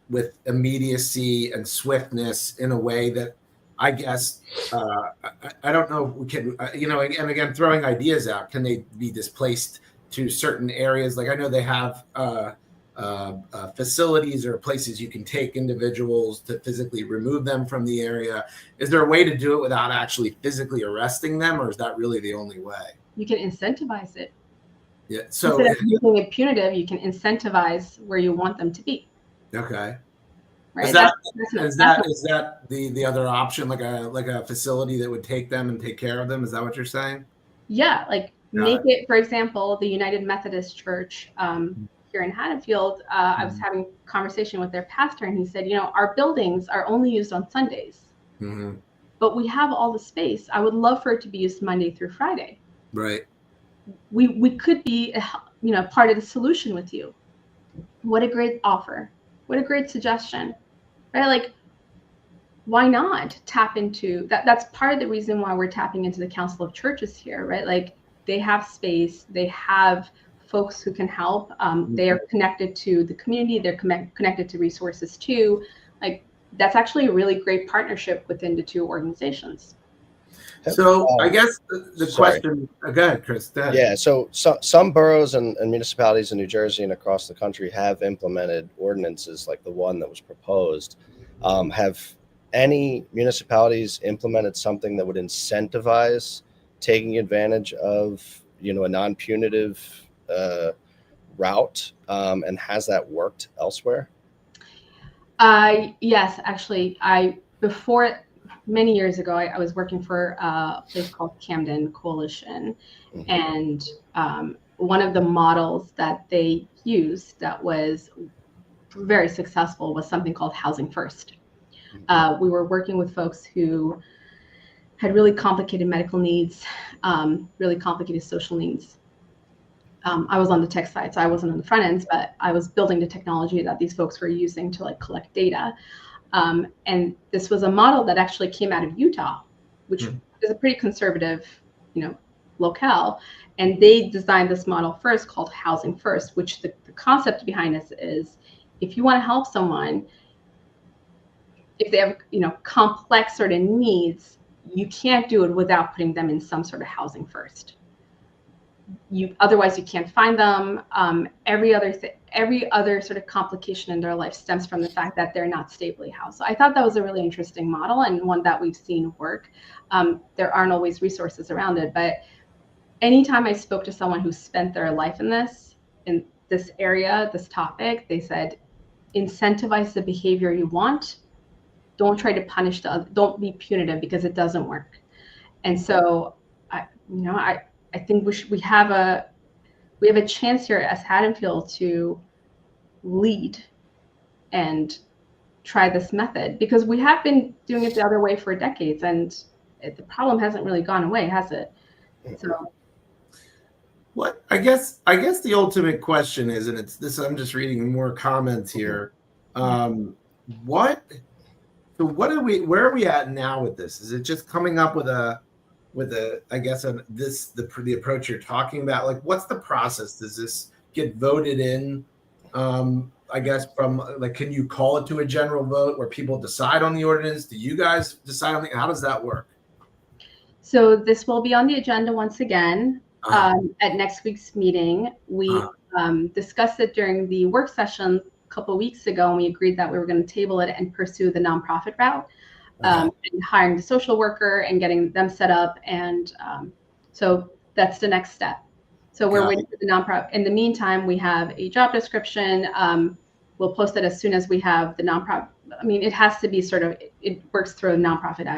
with immediacy and swiftness in a way that I guess I don't know if we can, and again, throwing ideas out, can they be displaced to certain areas? Like I know they have facilities or places you can take individuals to physically remove them from the area. Is there a way to do it without actually physically arresting them, or is that really the only way? You can incentivize it. Yeah. So instead of making it punitive, you can incentivize where you want them to be. Okay. Right. Is that the other option, like a facility that would take them and take care of them? Is that what you're saying? Yeah, like make it, for example, the United Methodist Church here in Haddonfield. I was having a conversation with their pastor, and he said, our buildings are only used on Sundays, but we have all the space. I would love for it to be used Monday through Friday. Right. We could be, part of the solution with you. What a great offer. What a great suggestion, right? Like, why not tap into that? That's part of the reason why we're tapping into the Council of Churches here, right? Like, they have space, they have folks who can help. They are connected to the community, they're connected to resources too. Like, that's actually a really great partnership within the two organizations. So I guess the question, go ahead, Chris. Go ahead. Yeah, so some boroughs and municipalities in New Jersey and across the country have implemented ordinances like the one that was proposed. Have any municipalities implemented something that would incentivize taking advantage of, a non-punitive route? And has that worked elsewhere? Yes, actually, many years ago, I was working for a place called Camden Coalition, and one of the models that they used that was very successful was something called Housing First. We were working with folks who had really complicated medical needs, really complicated social needs. I was on the tech side, so I wasn't on the front ends, but I was building the technology that these folks were using to collect data. And this was a model that actually came out of Utah, which is a pretty conservative, locale. And they designed this model first called Housing First, which the concept behind this is, if you want to help someone, if they have, complex sort of needs, you can't do it without putting them in some sort of housing first. Otherwise you can't find them. Every other sort of complication in their life stems from the fact that they're not stably housed. So I thought that was a really interesting model and one that we've seen work. There aren't always resources around it, but anytime I spoke to someone who spent their life in this area, this topic, they said, incentivize the behavior you want. Don't try to punish don't be punitive, because it doesn't work. And so I think we have a chance here as Haddonfield to lead and try this method, because we have been doing it the other way for decades, and the problem hasn't really gone away, has it? So, what I guess the ultimate question is, and it's this. I'm just reading more comments here. Where are we at now with this? Is it just coming up with the approach you're talking about? Like, what's the process? Does this get voted in? I guess can you call it to a general vote where people decide on the ordinance? Do you guys decide on how does that work? So this will be on the agenda once again at next week's meeting. We discussed it during the work session a couple of weeks ago, and we agreed that we were going to table it and pursue the nonprofit route. And hiring the social worker and getting them set up. And so that's the next step. So we're waiting for the nonprofit. In the meantime, we have a job description. We'll post it as soon as we have the nonprofit. I mean, it has to be it works through a nonprofit.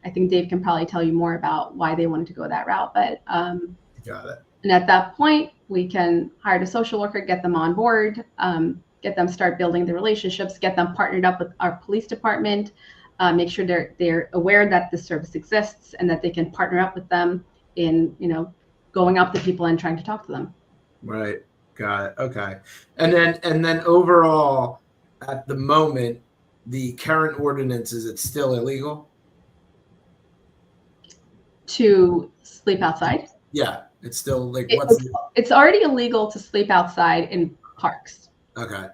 I think Dave can probably tell you more about why they wanted to go that route. But got it. And at that point, we can hire the social worker, get them on board, get them start building the relationships, get them partnered up with our police department. Make sure they're aware that the service exists and that they can partner up with them in, going up to people and trying to talk to them. Right. Got it. Okay. And then overall, at the moment, the current ordinance, is it still illegal to sleep outside? Yeah, it's still it's already illegal to sleep outside in parks. Okay.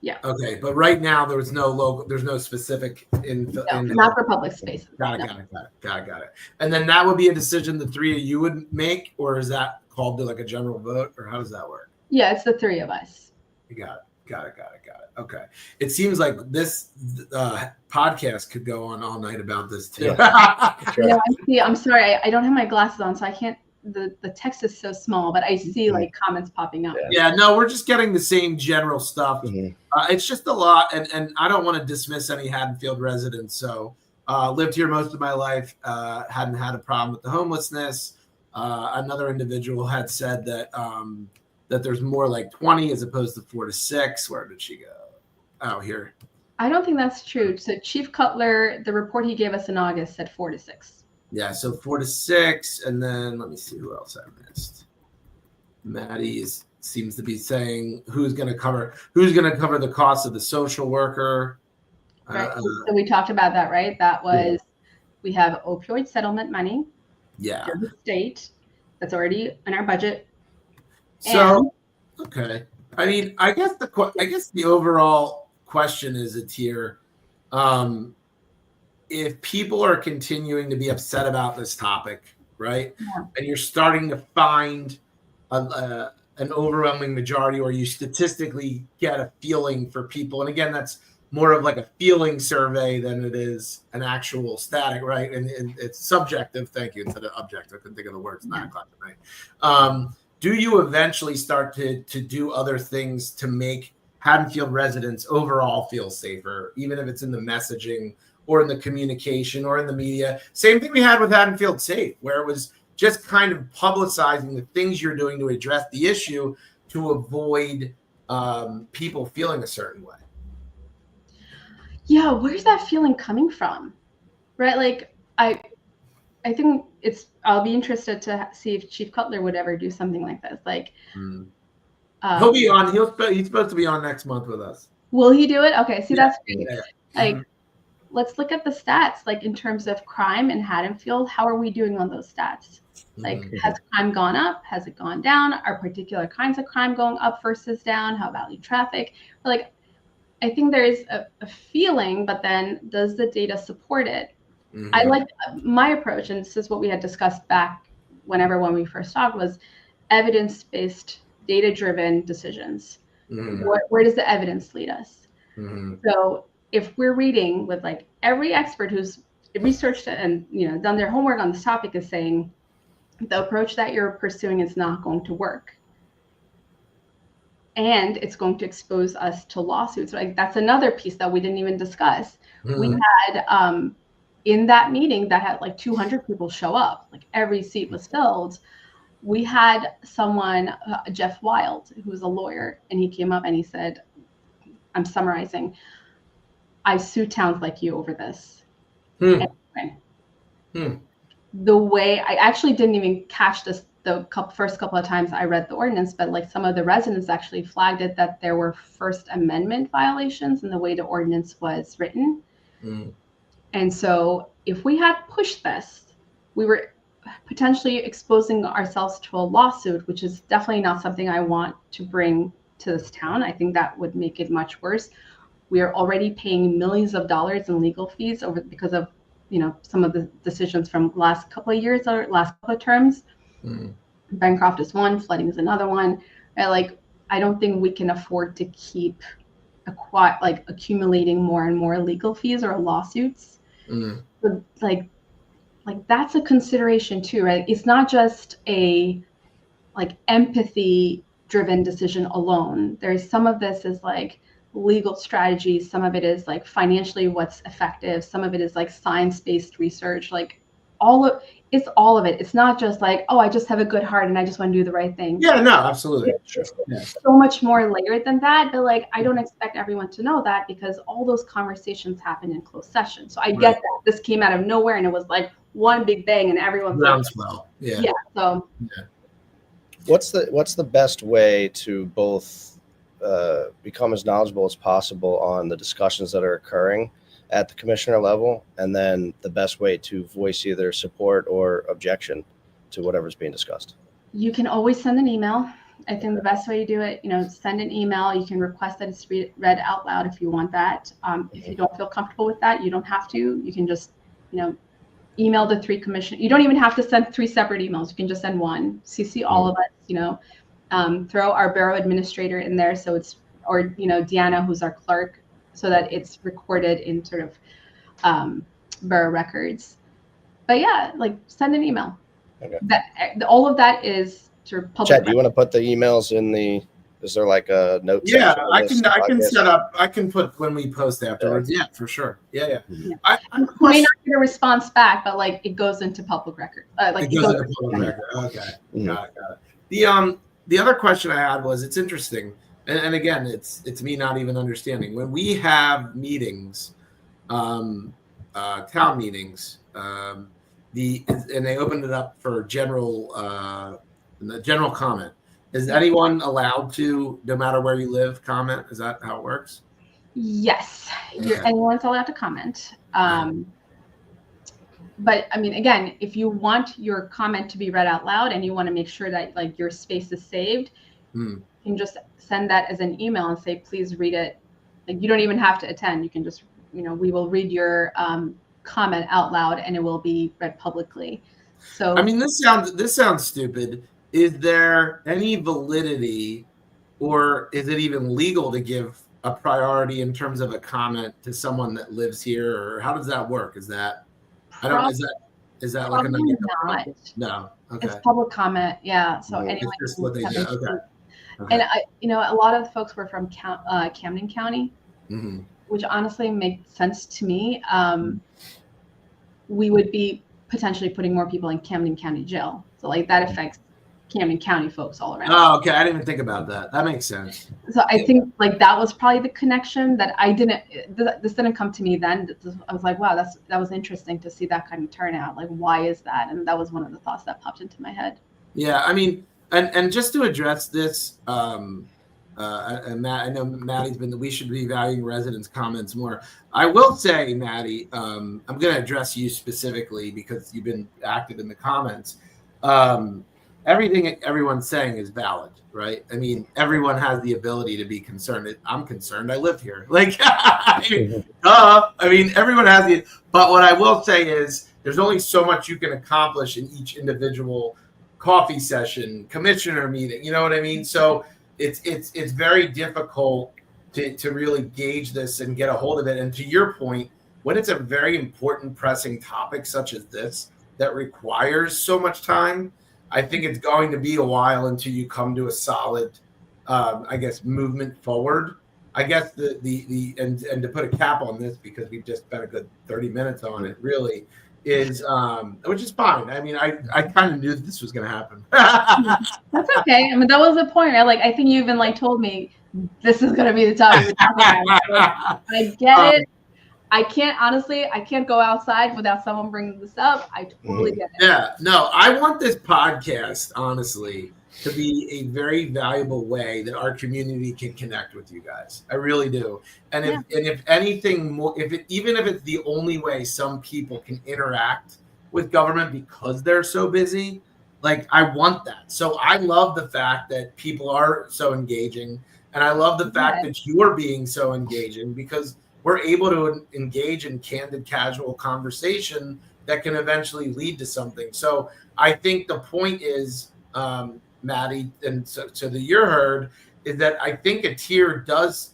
Yeah. Okay, but right now there's no specific Not for public spaces. Got it. And then that would be a decision the three of you would make, or is that called to like a general vote, or how does that work? Yeah, it's the three of us. You got it. Okay. It seems like this podcast could go on all night about this too. Yeah. I'm sorry, I don't have my glasses on, so I can't. The text is so small, but I see like comments popping up. Yeah, no, we're just getting the same general stuff. It's just a lot, and I don't want to dismiss any Haddonfield residents. So lived here most of my life, hadn't had a problem with the homelessness. Another individual had said that that there's more like 20 as opposed to 4 to 6. Where did she go? Oh, here. I don't think that's true. So Chief Cutler, the report he gave us in August said 4 to 6. Yeah, so 4 to 6, and then let me see who else I missed. Maddie seems to be saying who's going to cover the cost of the social worker. Right. So we talked about that, right? That was we have opioid settlement money. Yeah. For the state that's already in our budget. So okay, I mean, I guess the overall question is Itir. If people are continuing to be upset about this topic, right, and you're starting to find an overwhelming majority, or you statistically get a feeling for people, and again, that's more of like a feeling survey than it is an actual static, right? And it's subjective. Thank you. Instead of objective, I couldn't think of the words. 9 o'clock at night. Do you eventually start to do other things to make Haddonfield residents overall feel safer, even if it's in the messaging or in the communication or in the media? Same thing we had with Haddonfield Safe, where it was just kind of publicizing the things you're doing to address the issue to avoid people feeling a certain way. Yeah, where's that feeling coming from? Right? Like I think I'll be interested to see if Chief Cutler would ever do something like this. Like he'll be on, he's supposed to be on next month with us. Will he do it? Okay, see, that's great. Yeah. Like let's look at the stats, like in terms of crime in Haddonfield. How are we doing on those stats? Like, has crime gone up? Has it gone down? Are particular kinds of crime going up versus down? How about traffic? Like, I think there is a feeling, but then does the data support it? I like my approach, and this is what we had discussed back when we first talked, was evidence-based, data-driven decisions. Where does the evidence lead us? So if we're reading with like every expert who's researched and done their homework on this topic is saying the approach that you're pursuing is not going to work, and it's going to expose us to lawsuits. Like that's another piece that we didn't even discuss. We had in that meeting that had like 200 people show up, like every seat was filled. We had someone, Jeff Wild, who was a lawyer, and he came up and he said, I'm summarizing, I sue towns like you over this. Anyway, the way I actually didn't even catch this first couple of times I read the ordinance, but like some of the residents actually flagged it that there were First Amendment violations in the way the ordinance was written. And so if we had pushed this, we were potentially exposing ourselves to a lawsuit, which is definitely not something I want to bring to this town. I think that would make it much worse. We are already paying millions of dollars in legal fees because of some of the decisions from last couple of years or last couple of terms. Bancroft is one, flooding is another one. Like I don't think we can afford to keep accumulating more and more legal fees or lawsuits. But like that's a consideration too, right? It's not just a empathy driven decision alone. There's some of this is like legal strategy, some of it is like financially what's effective, some of it is like science-based research, like all of it. It's not just like, oh, I just have a good heart and I just want to do the right thing. Yeah, no, absolutely. It's so much more layered than that, but like I don't expect everyone to know that because all those conversations happen in closed session. So I get that this came out of nowhere and it was like one big bang and everyone's groundswell. Yeah. So what's the best way to both become as knowledgeable as possible on the discussions that are occurring at the commissioner level, and then the best way to voice either support or objection to whatever's being discussed? You can always send an email. I think the best way to do it, send an email. You can request that it's read out loud if you want that. If you don't feel comfortable with that, you don't have to. You can just, email the 3 commissioners. You don't even have to send 3 separate emails. You can just send one. CC all of us. Throw our borough administrator in there, or Deanna, who's our clerk, so that it's recorded in sort of borough records. But yeah, send an email. Okay. All of that is sort of public. Chad, do you want to put the emails in the? Is there like a note? Yeah, I can set up. I can put when we post afterwards. Yeah, for sure. Yeah. I may not get a response back, but it goes into public record. It goes into public record. Okay, got it. The other question I had was, it's interesting, and again, it's me not even understanding when we have meetings, town meetings, and they opened it up for general comment. Is anyone allowed to, no matter where you live, comment? Is that how it works? Yes, anyone's allowed to comment. But I mean, again, if you want your comment to be read out loud and you want to make sure that your space is saved, you can just send that as an email and say, please read it. You don't even have to attend. You can just, we will read your comment out loud and it will be read publicly. So I mean, this sounds stupid. Is there any validity, or is it even legal to give a priority in terms of a comment to someone that lives here, or how does that work? Is that is that like another? Not. No. Okay. It's public comment. Yeah. So anyone. It's just what they do. Okay. And a lot of the folks were from Camden County, which honestly makes sense to me. We would be potentially putting more people in Camden County jail, so that affects Camden County folks all around. Oh, okay. I didn't even think about that. That makes sense. So I think that was probably the connection that I didn't. This didn't come to me then. I was like, wow, that was interesting to see that kind of turnout. Why is that? And that was one of the thoughts that popped into my head. Yeah, I mean, and just to address this, and Matt, I know Maddie's we should be valuing residents' comments more. I will say, Maddie, I'm going to address you specifically because you've been active in the comments. Everything everyone's saying is valid, right? I mean, everyone has the ability to be concerned. I'm concerned. I live here. I mean, everyone has the. But what I will say is, there's only so much you can accomplish in each individual coffee session, commissioner meeting. You know what I mean? So it's very difficult to really gauge this and get a hold of it. And to your point, when it's a very important, pressing topic such as this that requires so much time, I think it's going to be a while until you come to a solid, movement forward. I guess and to put a cap on this, because we've just spent a good 30 minutes on it, really is, which is fine. I mean, I kind of knew that this was going to happen. That's okay. I mean, that was the point. I think you even told me this is going to be the topic. I get it. I can't go outside without someone bringing this up. I totally get it. Yeah, no, I want this podcast, honestly, to be a very valuable way that our community can connect with you guys. I really do. And if anything more, even if it's the only way some people can interact with government because they're so busy, I want that. So I love the fact that people are so engaging, and I love the fact that you are being so engaging, because we're able to engage in candid, casual conversation that can eventually lead to something. So I think the point is, Maddie, and so that you're heard, is that I think Itir does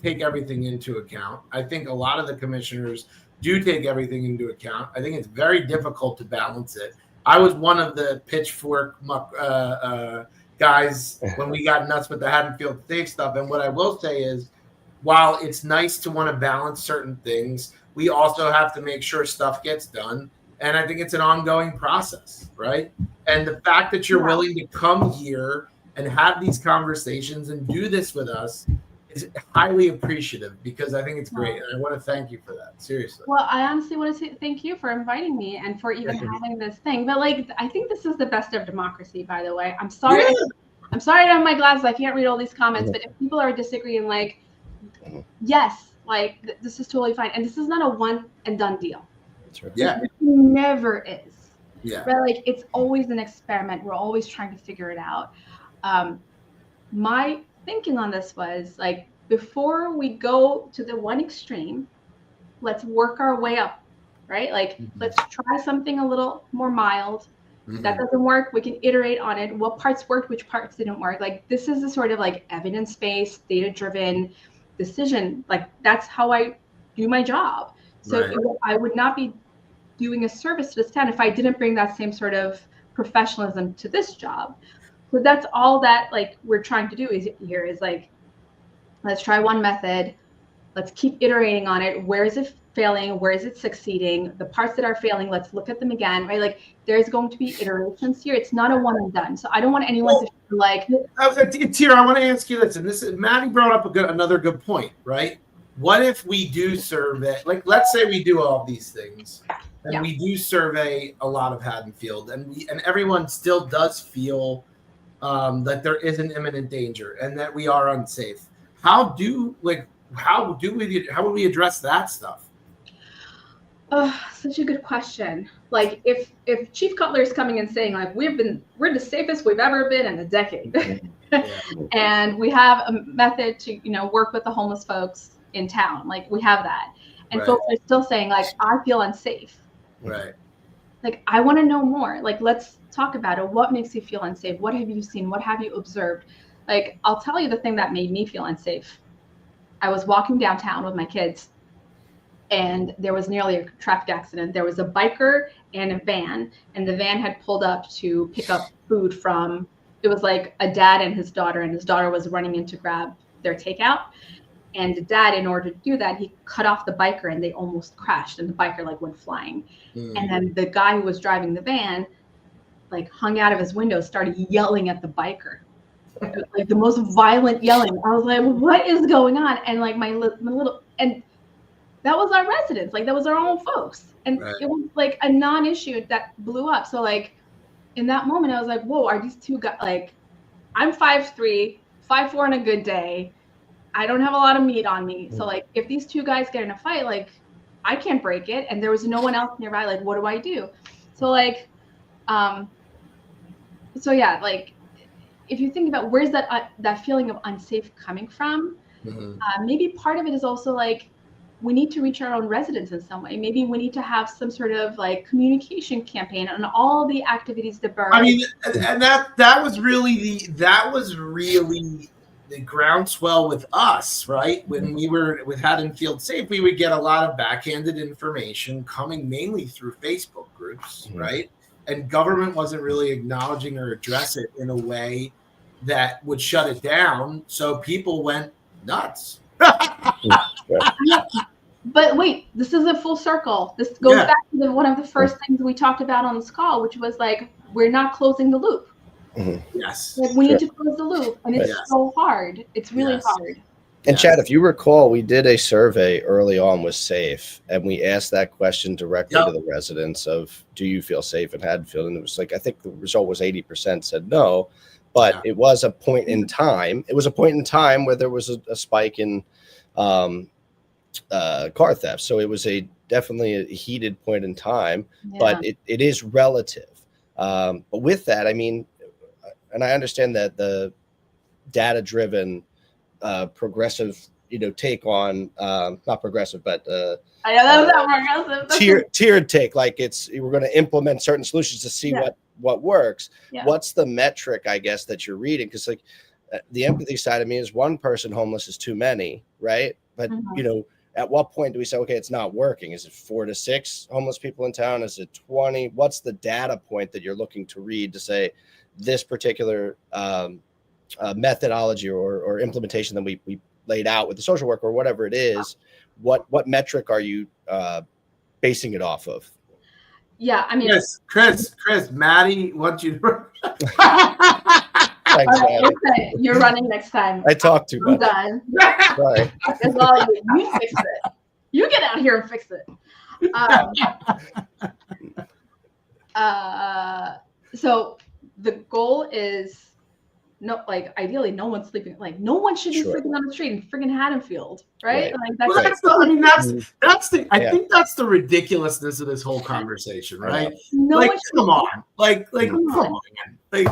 take everything into account. I think a lot of the commissioners do take everything into account. I think it's very difficult to balance it. I was one of the pitchfork guys when we got nuts with the Haddonfield Safe stuff. And what I will say is, while it's nice to want to balance certain things, we also have to make sure stuff gets done. And I think it's an ongoing process, right? And the fact that you're willing to come here and have these conversations and do this with us is highly appreciative, because I think it's great. And I want to thank you for that. Seriously. Well, I honestly want to say thank you for inviting me and for even having this thing. But I think this is the best of democracy, by the way. I'm sorry. Yeah. I'm sorry I don't have my glasses. I can't read all these comments. But if people are disagreeing, yes, this is totally fine. And this is not a one and done deal. That's right. Yeah. It never is. Yeah. Right? It's always an experiment. We're always trying to figure it out. My thinking on this was like, before we go to the one extreme, let's work our way up, right? Like, let's try something a little more mild. That doesn't work, we can iterate on it. What parts worked, which parts didn't work? Like, this is a sort of like evidence-based, data-driven decision. Like, that's how I do my job. So I would not be doing a service to this town if I didn't bring that same sort of professionalism to this job. So that's all that like we're trying to do is like, let's try one method. Let's keep iterating on it. Where is it failing? Where is it succeeding? The parts that are failing, let's look at them again, right? Like, there's going to be iterations here. It's not a one and done. So I don't want anyone to feel like. Itir, I want to ask you this, and this is Maddie brought up another good point, right? What if we do survey? Like, let's say we do all these things, and we do survey a lot of Haddonfield, and everyone still does feel that there is an imminent danger and that we are unsafe. How would we address that stuff? Such a good question. Like, if Chief Cutler is coming and saying like, we're the safest we've ever been in a decade, and we have a method to work with the homeless folks in town, like we have that, and folks are still saying like, I feel unsafe. Right. Like, I want to know more. Like, let's talk about it. What makes you feel unsafe? What have you seen? What have you observed? Like, I'll tell you the thing that made me feel unsafe. I was walking downtown with my kids, and there was nearly a traffic accident. There was a biker and a van, and the van had pulled up to pick up food from, it was like a dad and his daughter was running in to grab their takeout. And the dad, in order to do that, he cut off the biker, and they almost crashed, and the biker like went flying. And then the guy who was driving the van like hung out of his window, started yelling at the biker. Like the most violent yelling. I was like, what is going on? And like my little, and that was our residents, like that was our own folks. And it was like a non-issue that blew up. So like in that moment, I was like, whoa, are these two guys, like I'm 5'3", 5'4" on a good day. I don't have a lot of meat on me. So like if these two guys get in a fight, like I can't break it. And there was no one else nearby. Like, what do I do? So like, so yeah, like if you think about where's that feeling of unsafe coming from, maybe part of it is also like, we need to reach our own residents in some way. Maybe we need to have some sort of like communication campaign on all the activities that borough. I mean, and that was really the groundswell with us, right? When we were with Haddonfield Safe, we would get a lot of backhanded information coming mainly through Facebook groups, right? And government wasn't really acknowledging or address it in a way that would shut it down. So people went nuts. But wait, this is a full circle. This goes back to one of the first things we talked about on this call, which was like, we're not closing the loop. Yes. Like we need to close the loop. And it's so hard. It's really hard. And Chad, if you recall, we did a survey early on with SAFE, and we asked that question directly to the residents of, do you feel safe in Haddonfield? And it was like, I think the result was 80% said no, but it was a point in time. It was a point in time where there was a spike in car theft. So it was definitely a heated point in time, but it is relative. But with that, I mean, and I understand that the data-driven progressive, take on not progressive, but I know that's not progressive. Tiered take, like we're going to implement certain solutions to see what works. What's the metric, I guess, that you're reading? Because like the empathy side of me is one person homeless is too many, right? But at what point do we say, okay, it's not working? Is it 4 to 6 homeless people in town? Is it 20? What's the data point that you're looking to read to say this particular methodology or implementation that we laid out with the social worker or whatever it is? What metric are you basing it off of? Yeah, I mean, Chris, Maddie wants you to. Thanks, okay, you're running next time. I talk too much. I'm done. Sorry. It's all you fix it. You get out here and fix it. So the goal is ideally no one's sleeping. Like no one should be sleeping on the street in friggin' Haddonfield, right? Like I think that's the ridiculousness of this whole conversation, right? No like come on, like come on, like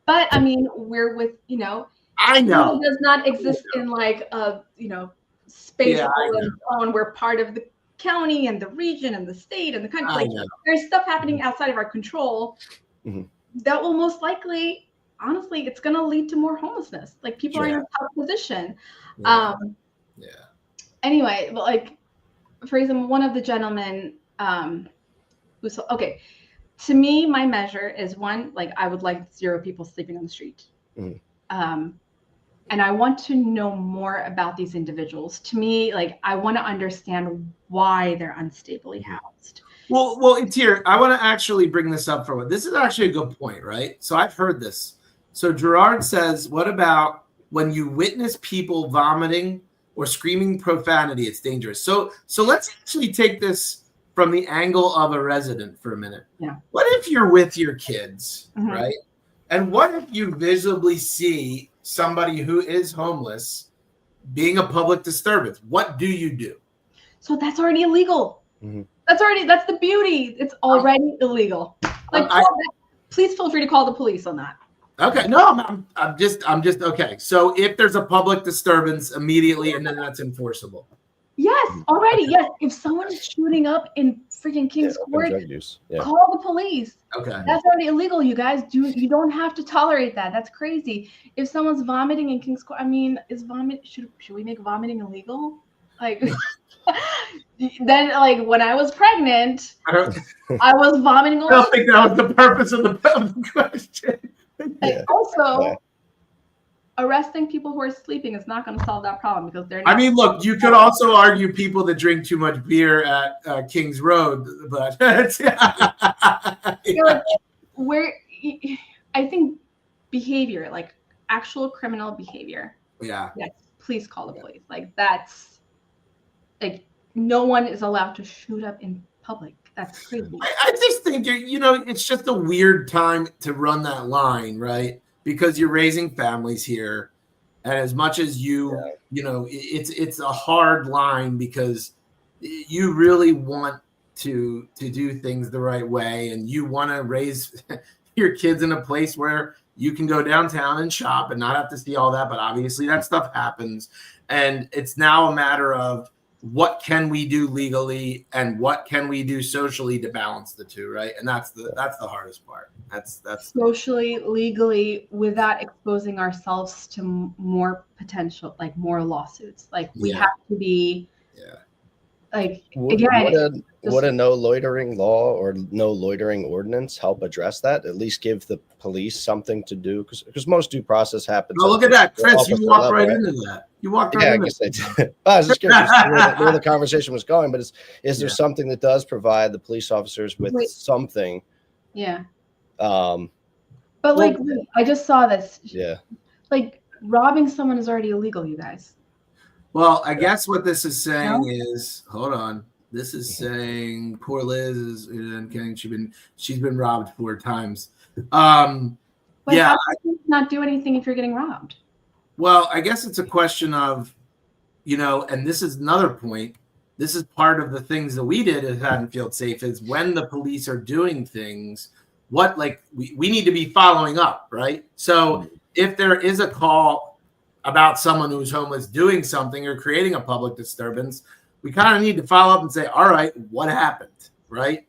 But I mean, we're with, I know. it does not exist in like a, space Yeah, all on its own. We're part of the county and the region and the state and the country. I Like, know. there's stuff happening outside of our control Mhm. that will most likely, honestly, it's going to lead to more homelessness. Like, people are in Yeah. a tough position. Yeah. Yeah. Anyway, but like, for example, one of the gentlemen okay, to me, my measure is one, like, I would like 0 people sleeping on the street. Mhm. And I want to know more about these individuals. To me, like, I want to understand why they're unstably housed. Well, Itir, I want to actually bring this up for this is actually a good point, right? So I've heard this. So Gerard says, what about when you witness people vomiting or screaming profanity? It's dangerous. So let's actually take this from the angle of a resident for a minute. Yeah. What if you're with your kids, Mhm. right? And what if you visibly see somebody who is homeless being a public disturbance? What do you do? So that's already illegal. Mhm. That's the beauty. It's already illegal. Like, please feel free to call the police on that. Okay, no, I'm just okay. So if there's a public disturbance immediately, and then that's enforceable. Yes, already. Okay. Yes, if someone is shooting up in freaking King's Court, drug use. Yeah. Call the police. Okay, that's already illegal. You guys you don't have to tolerate that. That's crazy. If someone's vomiting in King's Court, I mean, should we make vomiting illegal? Like, then, like, when I was pregnant, I was vomiting. I don't think that was the purpose of the question. Yeah. Also, arresting people who are sleeping is not going to solve that problem because they're not. I mean, look, you could also argue people that drink too much beer at King's Road, but I think behavior, like actual criminal behavior. Yeah. Yes, please call the police. Like, that's like, no one is allowed to shoot up in public. That's crazy. I just think it's just a weird time to run that line, right? Because you're raising families here, and as much as it's a hard line because you really want to do things the right way, and you want to raise your kids in a place where you can go downtown and shop and not have to see all that. But obviously that stuff happens, and it's now a matter of what can we do legally and what can we do socially to balance the two, right? And that's the hardest part. That's socially, legally, without exposing ourselves to more potential, like more lawsuits. Like, we have to be like, again, would a no loitering law or no loitering ordinance help address that? At least give the police something to do, because most due process happens. Oh, look at that, Chris! You walked right into that. You walked right into that. I guess I did. I was just curious where the conversation was going, but is there something that does provide the police officers with something? Yeah. But like, I just saw this. Yeah. Like, robbing someone is already illegal, you guys. Well, I guess what this is saying is, hold on. This is saying poor Liz is she's been robbed 4 times. But how can you not do anything if you're getting robbed? Well, I guess it's a question of, and this is another point. This is part of the things that we did at Haddonfield Safe is when the police are doing things, we need to be following up, right? So if there is a call about someone who's homeless doing something or creating a public disturbance, we kind of need to follow up and say, all right, what happened, right?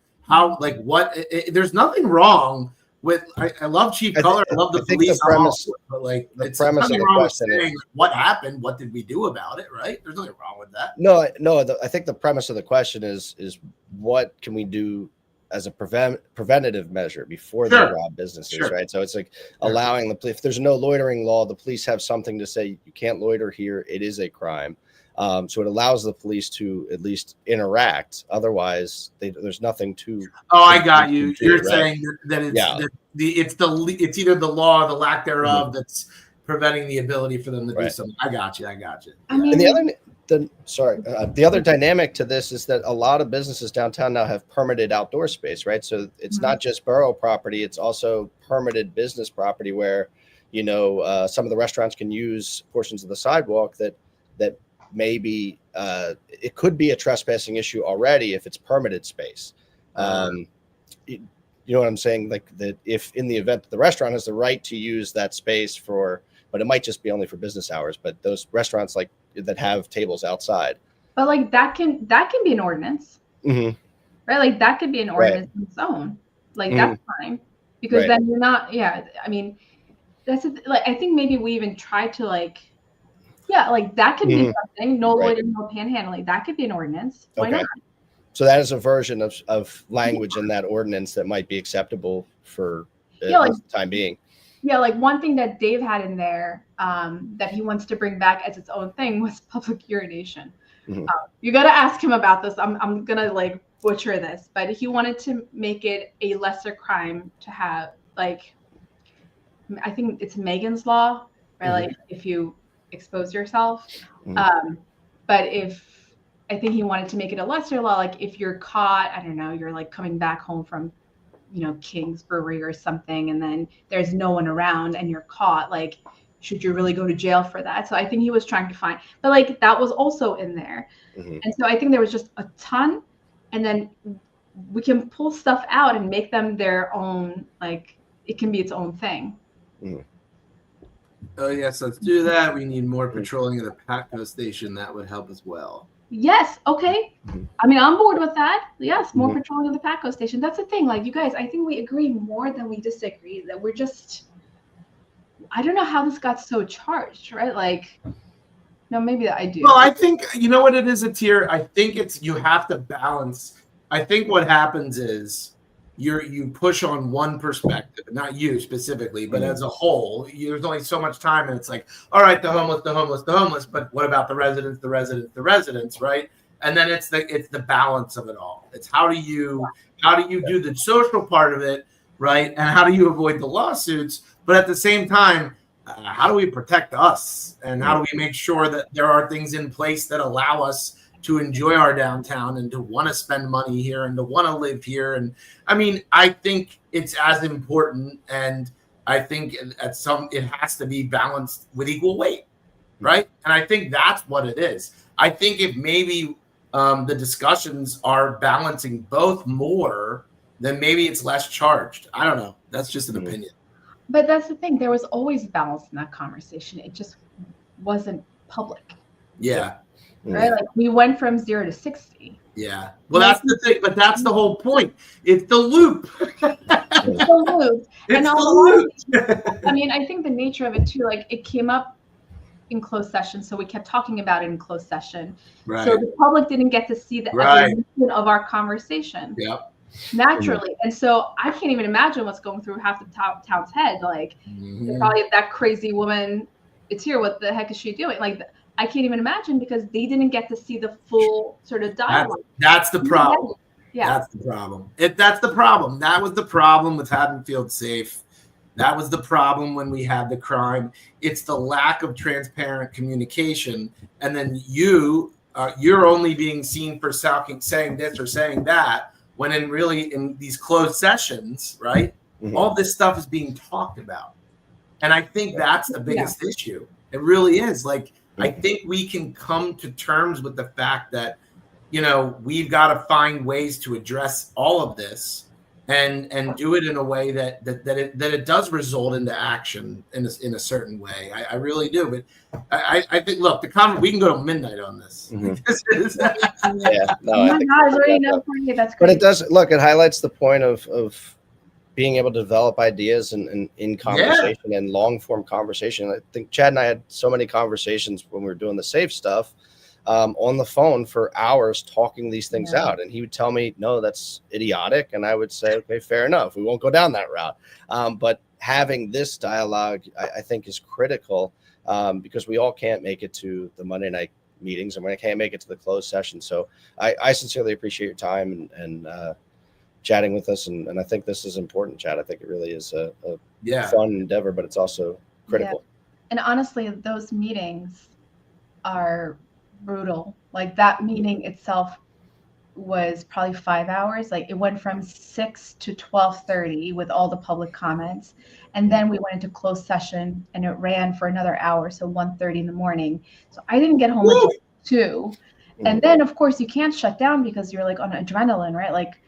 There's nothing wrong with, I love Chief Color, I love the police, but the premise of the question is, what happened? What did we do about it, right? There's nothing wrong with that. No, I think the premise of the question is what can we do as a preventative measure before they rob businesses, right? So it's like allowing if there's no loitering law, the police have something to say, you can't loiter here, it is a crime. So it allows the police to at least interact. Otherwise, there's nothing to. Oh, I got you. You're saying that it's either the law or the lack thereof that's preventing the ability for them to do something. I got you. I mean, and the other dynamic to this is that a lot of businesses downtown now have permitted outdoor space, right? So it's not just borough property; it's also permitted business property where, some of the restaurants can use portions of the sidewalk that maybe it could be a trespassing issue already if it's permitted space. you know what I'm saying? Like that if in the event that the restaurant has the right to use that space but it might just be only for business hours, but those restaurants like that have tables outside. But like that can be an ordinance, Mm-hmm. right? Like that could be an ordinance in its own. Like that's fine, because then you're not. Yeah, I mean, like I think maybe we even tried to like, like that could be something. No loitering, no panhandling. That could be an ordinance. Why not? So that is a version of language in that ordinance that might be acceptable for the time being. Yeah, like one thing that Dave had in there that he wants to bring back as its own thing was public urination. You got to ask him about this. I'm gonna like butcher this, but he wanted to make it a lesser crime to have like, I think it's Megan's Law, right? Like if you expose yourself. But I think he wanted to make it a lesser law, like if you're caught, I don't know, you're like coming back home from, King's Brewery or something, and then there's no one around and you're caught, like, should you really go to jail for that? So I think he was trying to find, but like that was also in there. And so I think there was just a ton, and then we can pull stuff out and make them their own, like it can be its own thing. Oh yes, let's do that. We need more patrolling of the Patco station. That would help as well. Yes. Okay. I mean, I'm board with that. Yes. More patrolling of the Patco station. That's the thing. Like you guys, I think we agree more than we disagree, that we're just, I don't know how this got so charged, right? Like, no, maybe I do. Well, I think, you know what it is, Itir? I think you have to balance. I think what happens is you push on one perspective, not you specifically, but as a whole. There's only so much time, and it's like, all right, the homeless, but what about the residents, right? And then it's the balance of it all. It's how do you do the social part of it, right? And how do you avoid the lawsuits? But at the same time, how do we protect us? And how do we make sure that there are things in place that allow us to enjoy our downtown and to want to spend money here and to want to live here? And I mean, I think it's as important, and I think it has to be balanced with equal weight, right? And I think that's what it is. I think if maybe the discussions are balancing both more, then maybe it's less charged. I don't know. That's just an opinion. But that's the thing. There was always balance in that conversation. It just wasn't public. Yeah. Right? Like we went from 0 to 60. Yeah. Well, that's the thing, but that's the whole point. It's the loop. It's the loop. It's the loop. I mean, I think the nature of it too, like it came up in closed session, so we kept talking about it in closed session. Right. So the public didn't get to see the evolution of our conversation. Yep. Naturally. And so I can't even imagine what's going through half the town's head. Like probably that crazy woman, it's here. What the heck is she doing? Like I can't even imagine, because they didn't get to see the full sort of dialogue. That's the problem. Yeah. That's the problem. That's the problem. That was the problem with Haddonfield Safe. That was the problem when we had the crime. It's the lack of transparent communication. And then you're only being seen for saying this or saying that, when in these closed sessions, right, all this stuff is being talked about. And I think that's the biggest issue. It really is. Like, I think we can come to terms with the fact that, we've got to find ways to address all of this and do it in a way that it does result into action in a certain way. I really do. But I think, look, we can go to midnight on this. But it does, look, it highlights the point of being able to develop ideas and in conversation and long form conversation. I think Chad and I had so many conversations when we were doing the safe stuff on the phone for hours talking these things out. And he would tell me, no, that's idiotic. And I would say, okay, fair enough. We won't go down that route. But having this dialogue, I think, is critical because we all can't make it to the Monday night meetings and we can't make it to the closed session. So I sincerely appreciate your time and chatting with us. And I think this is important, Chad. I think it really is a fun endeavor, but it's also critical. Yeah. And honestly, those meetings are brutal. Like that meeting itself was probably 5 hours. Like it went from 6 to 12:30 with all the public comments. And then we went into closed session and it ran for another hour. So 1:30 in the morning. So I didn't get home until 2. And then of course you can't shut down because you're like on adrenaline, right? Like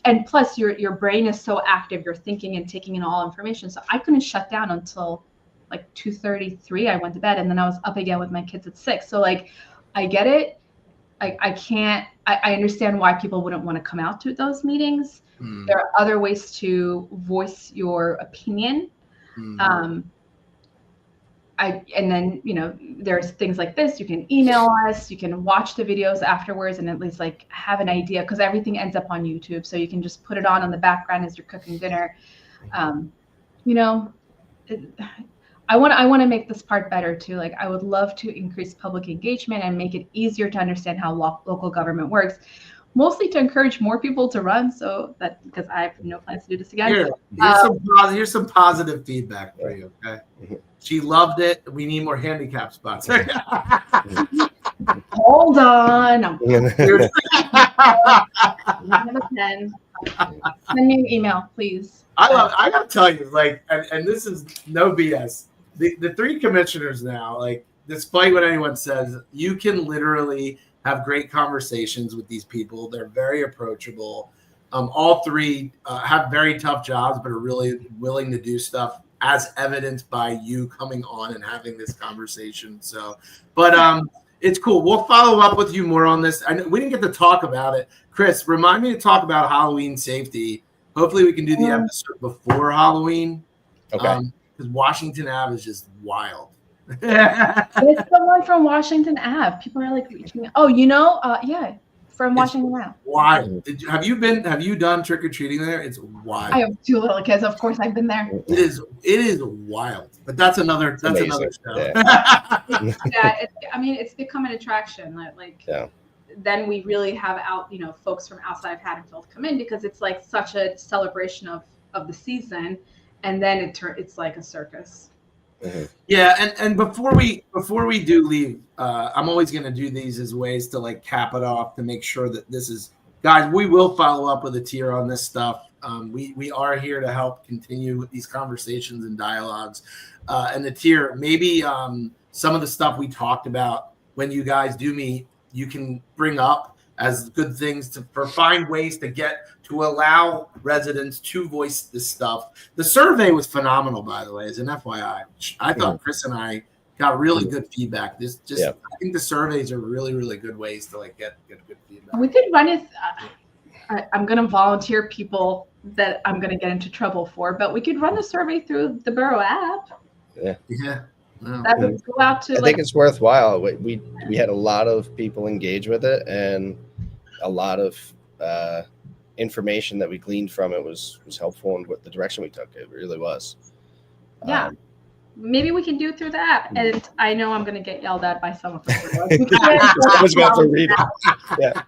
and plus your brain is so active, you're thinking and taking in all information. So I couldn't shut down until like 2:33. I went to bed, and then I was up again with my kids at 6. So like, I get it. I can't, I understand why people wouldn't want to come out to those meetings. There are other ways to voice your opinion. And then, there's things like this. You can email us, you can watch the videos afterwards and at least like have an idea, because everything ends up on YouTube. So you can just put it on the background as you're cooking dinner. I want to make this part better too. Like, I would love to increase public engagement and make it easier to understand how local government works, mostly to encourage more people to run. So that, because I have no plans to do this again. Here's some positive feedback for you. Okay. She loved it. We need more handicap spots. Hold on. Send me an email, please. I gotta tell you, like, and this is no BS. The 3 commissioners now, like, despite what anyone says, you can literally have great conversations with these people. They're very approachable. All 3 have very tough jobs, but are really willing to do stuff, as evidenced by you coming on and having this conversation. So, but it's cool. We'll follow up with you more on this. We didn't get to talk about it. Chris, remind me to talk about Halloween safety. Hopefully we can do the episode before Halloween. Okay. Because Washington Ave is just wild. It's the one from Washington Ave. People are like reaching out. Oh, yeah, from Washington Ave. Wild. Have you done trick-or-treating there? It's wild. I have 2 little kids. Of course, I've been there. It is wild. But that's another show. Yeah. It's become an attraction. Then we really have folks from outside of Haddonfield come in, because it's like such a celebration of the season, and then it's like a circus. Yeah, and before we do leave, I'm always going to do these as ways to like cap it off, to make sure that this is, guys, we will follow up with Itir on this stuff. We are here to help continue these conversations and dialogues. And Itir, maybe some of the stuff we talked about when you guys do meet, you can bring up as good things find ways to allow residents to voice this stuff. The survey was phenomenal, by the way, as an FYI. I thought Chris and I got really good feedback. I think the surveys are really, really good ways to like get good feedback. We could run it. I'm going to volunteer people that I'm going to get into trouble for, but we could run the survey through the Borough app. Yeah. Wow. That would go out to. I think it's worthwhile. We had a lot of people engage with it, and a lot of information that we gleaned from it was helpful in the direction we took. It really was. Yeah. Maybe we can do it through the app. And I know I'm going to get yelled at by someone. Someone's going to read it. Yeah.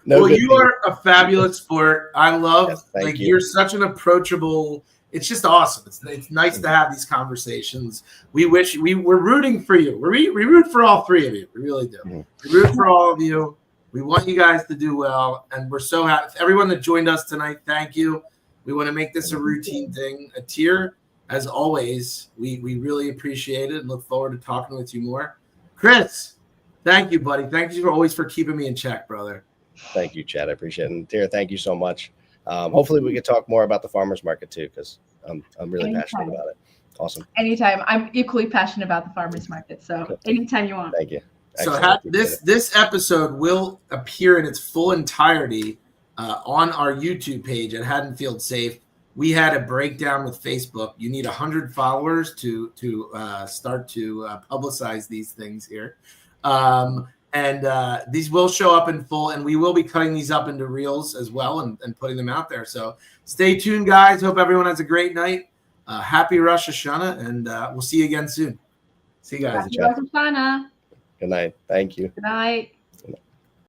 Well, you are a fabulous sport. I love, you're such an approachable. It's just awesome. It's nice to have these conversations. We're rooting for you. We root for all 3 of you. We really do. We root for all of you. We want you guys to do well, and we're so happy. Everyone that joined us tonight, thank you. We want to make this a routine thing. Itir, as always, we really appreciate it and look forward to talking with you more. Chris, thank you, buddy. Thank you always for keeping me in check, brother. Thank you, Chad. I appreciate it. And Itir, thank you so much. Hopefully we can talk more about the farmers market too, because I'm really passionate about it. Awesome. Anytime. I'm equally passionate about the farmers market. So anytime you want. Thank you. So this episode will appear in its full entirety on our YouTube page at Haddonfield Safe. We had a breakdown with Facebook. You need 100 followers to start to publicize these things here. And these will show up in full, and we will be cutting these up into reels as well and putting them out there. So stay tuned, guys. Hope everyone has a great night. Happy Rosh Hashanah, and we'll see you again soon. See you guys. Happy Rosh Hashanah. Good night. Thank you. Good night.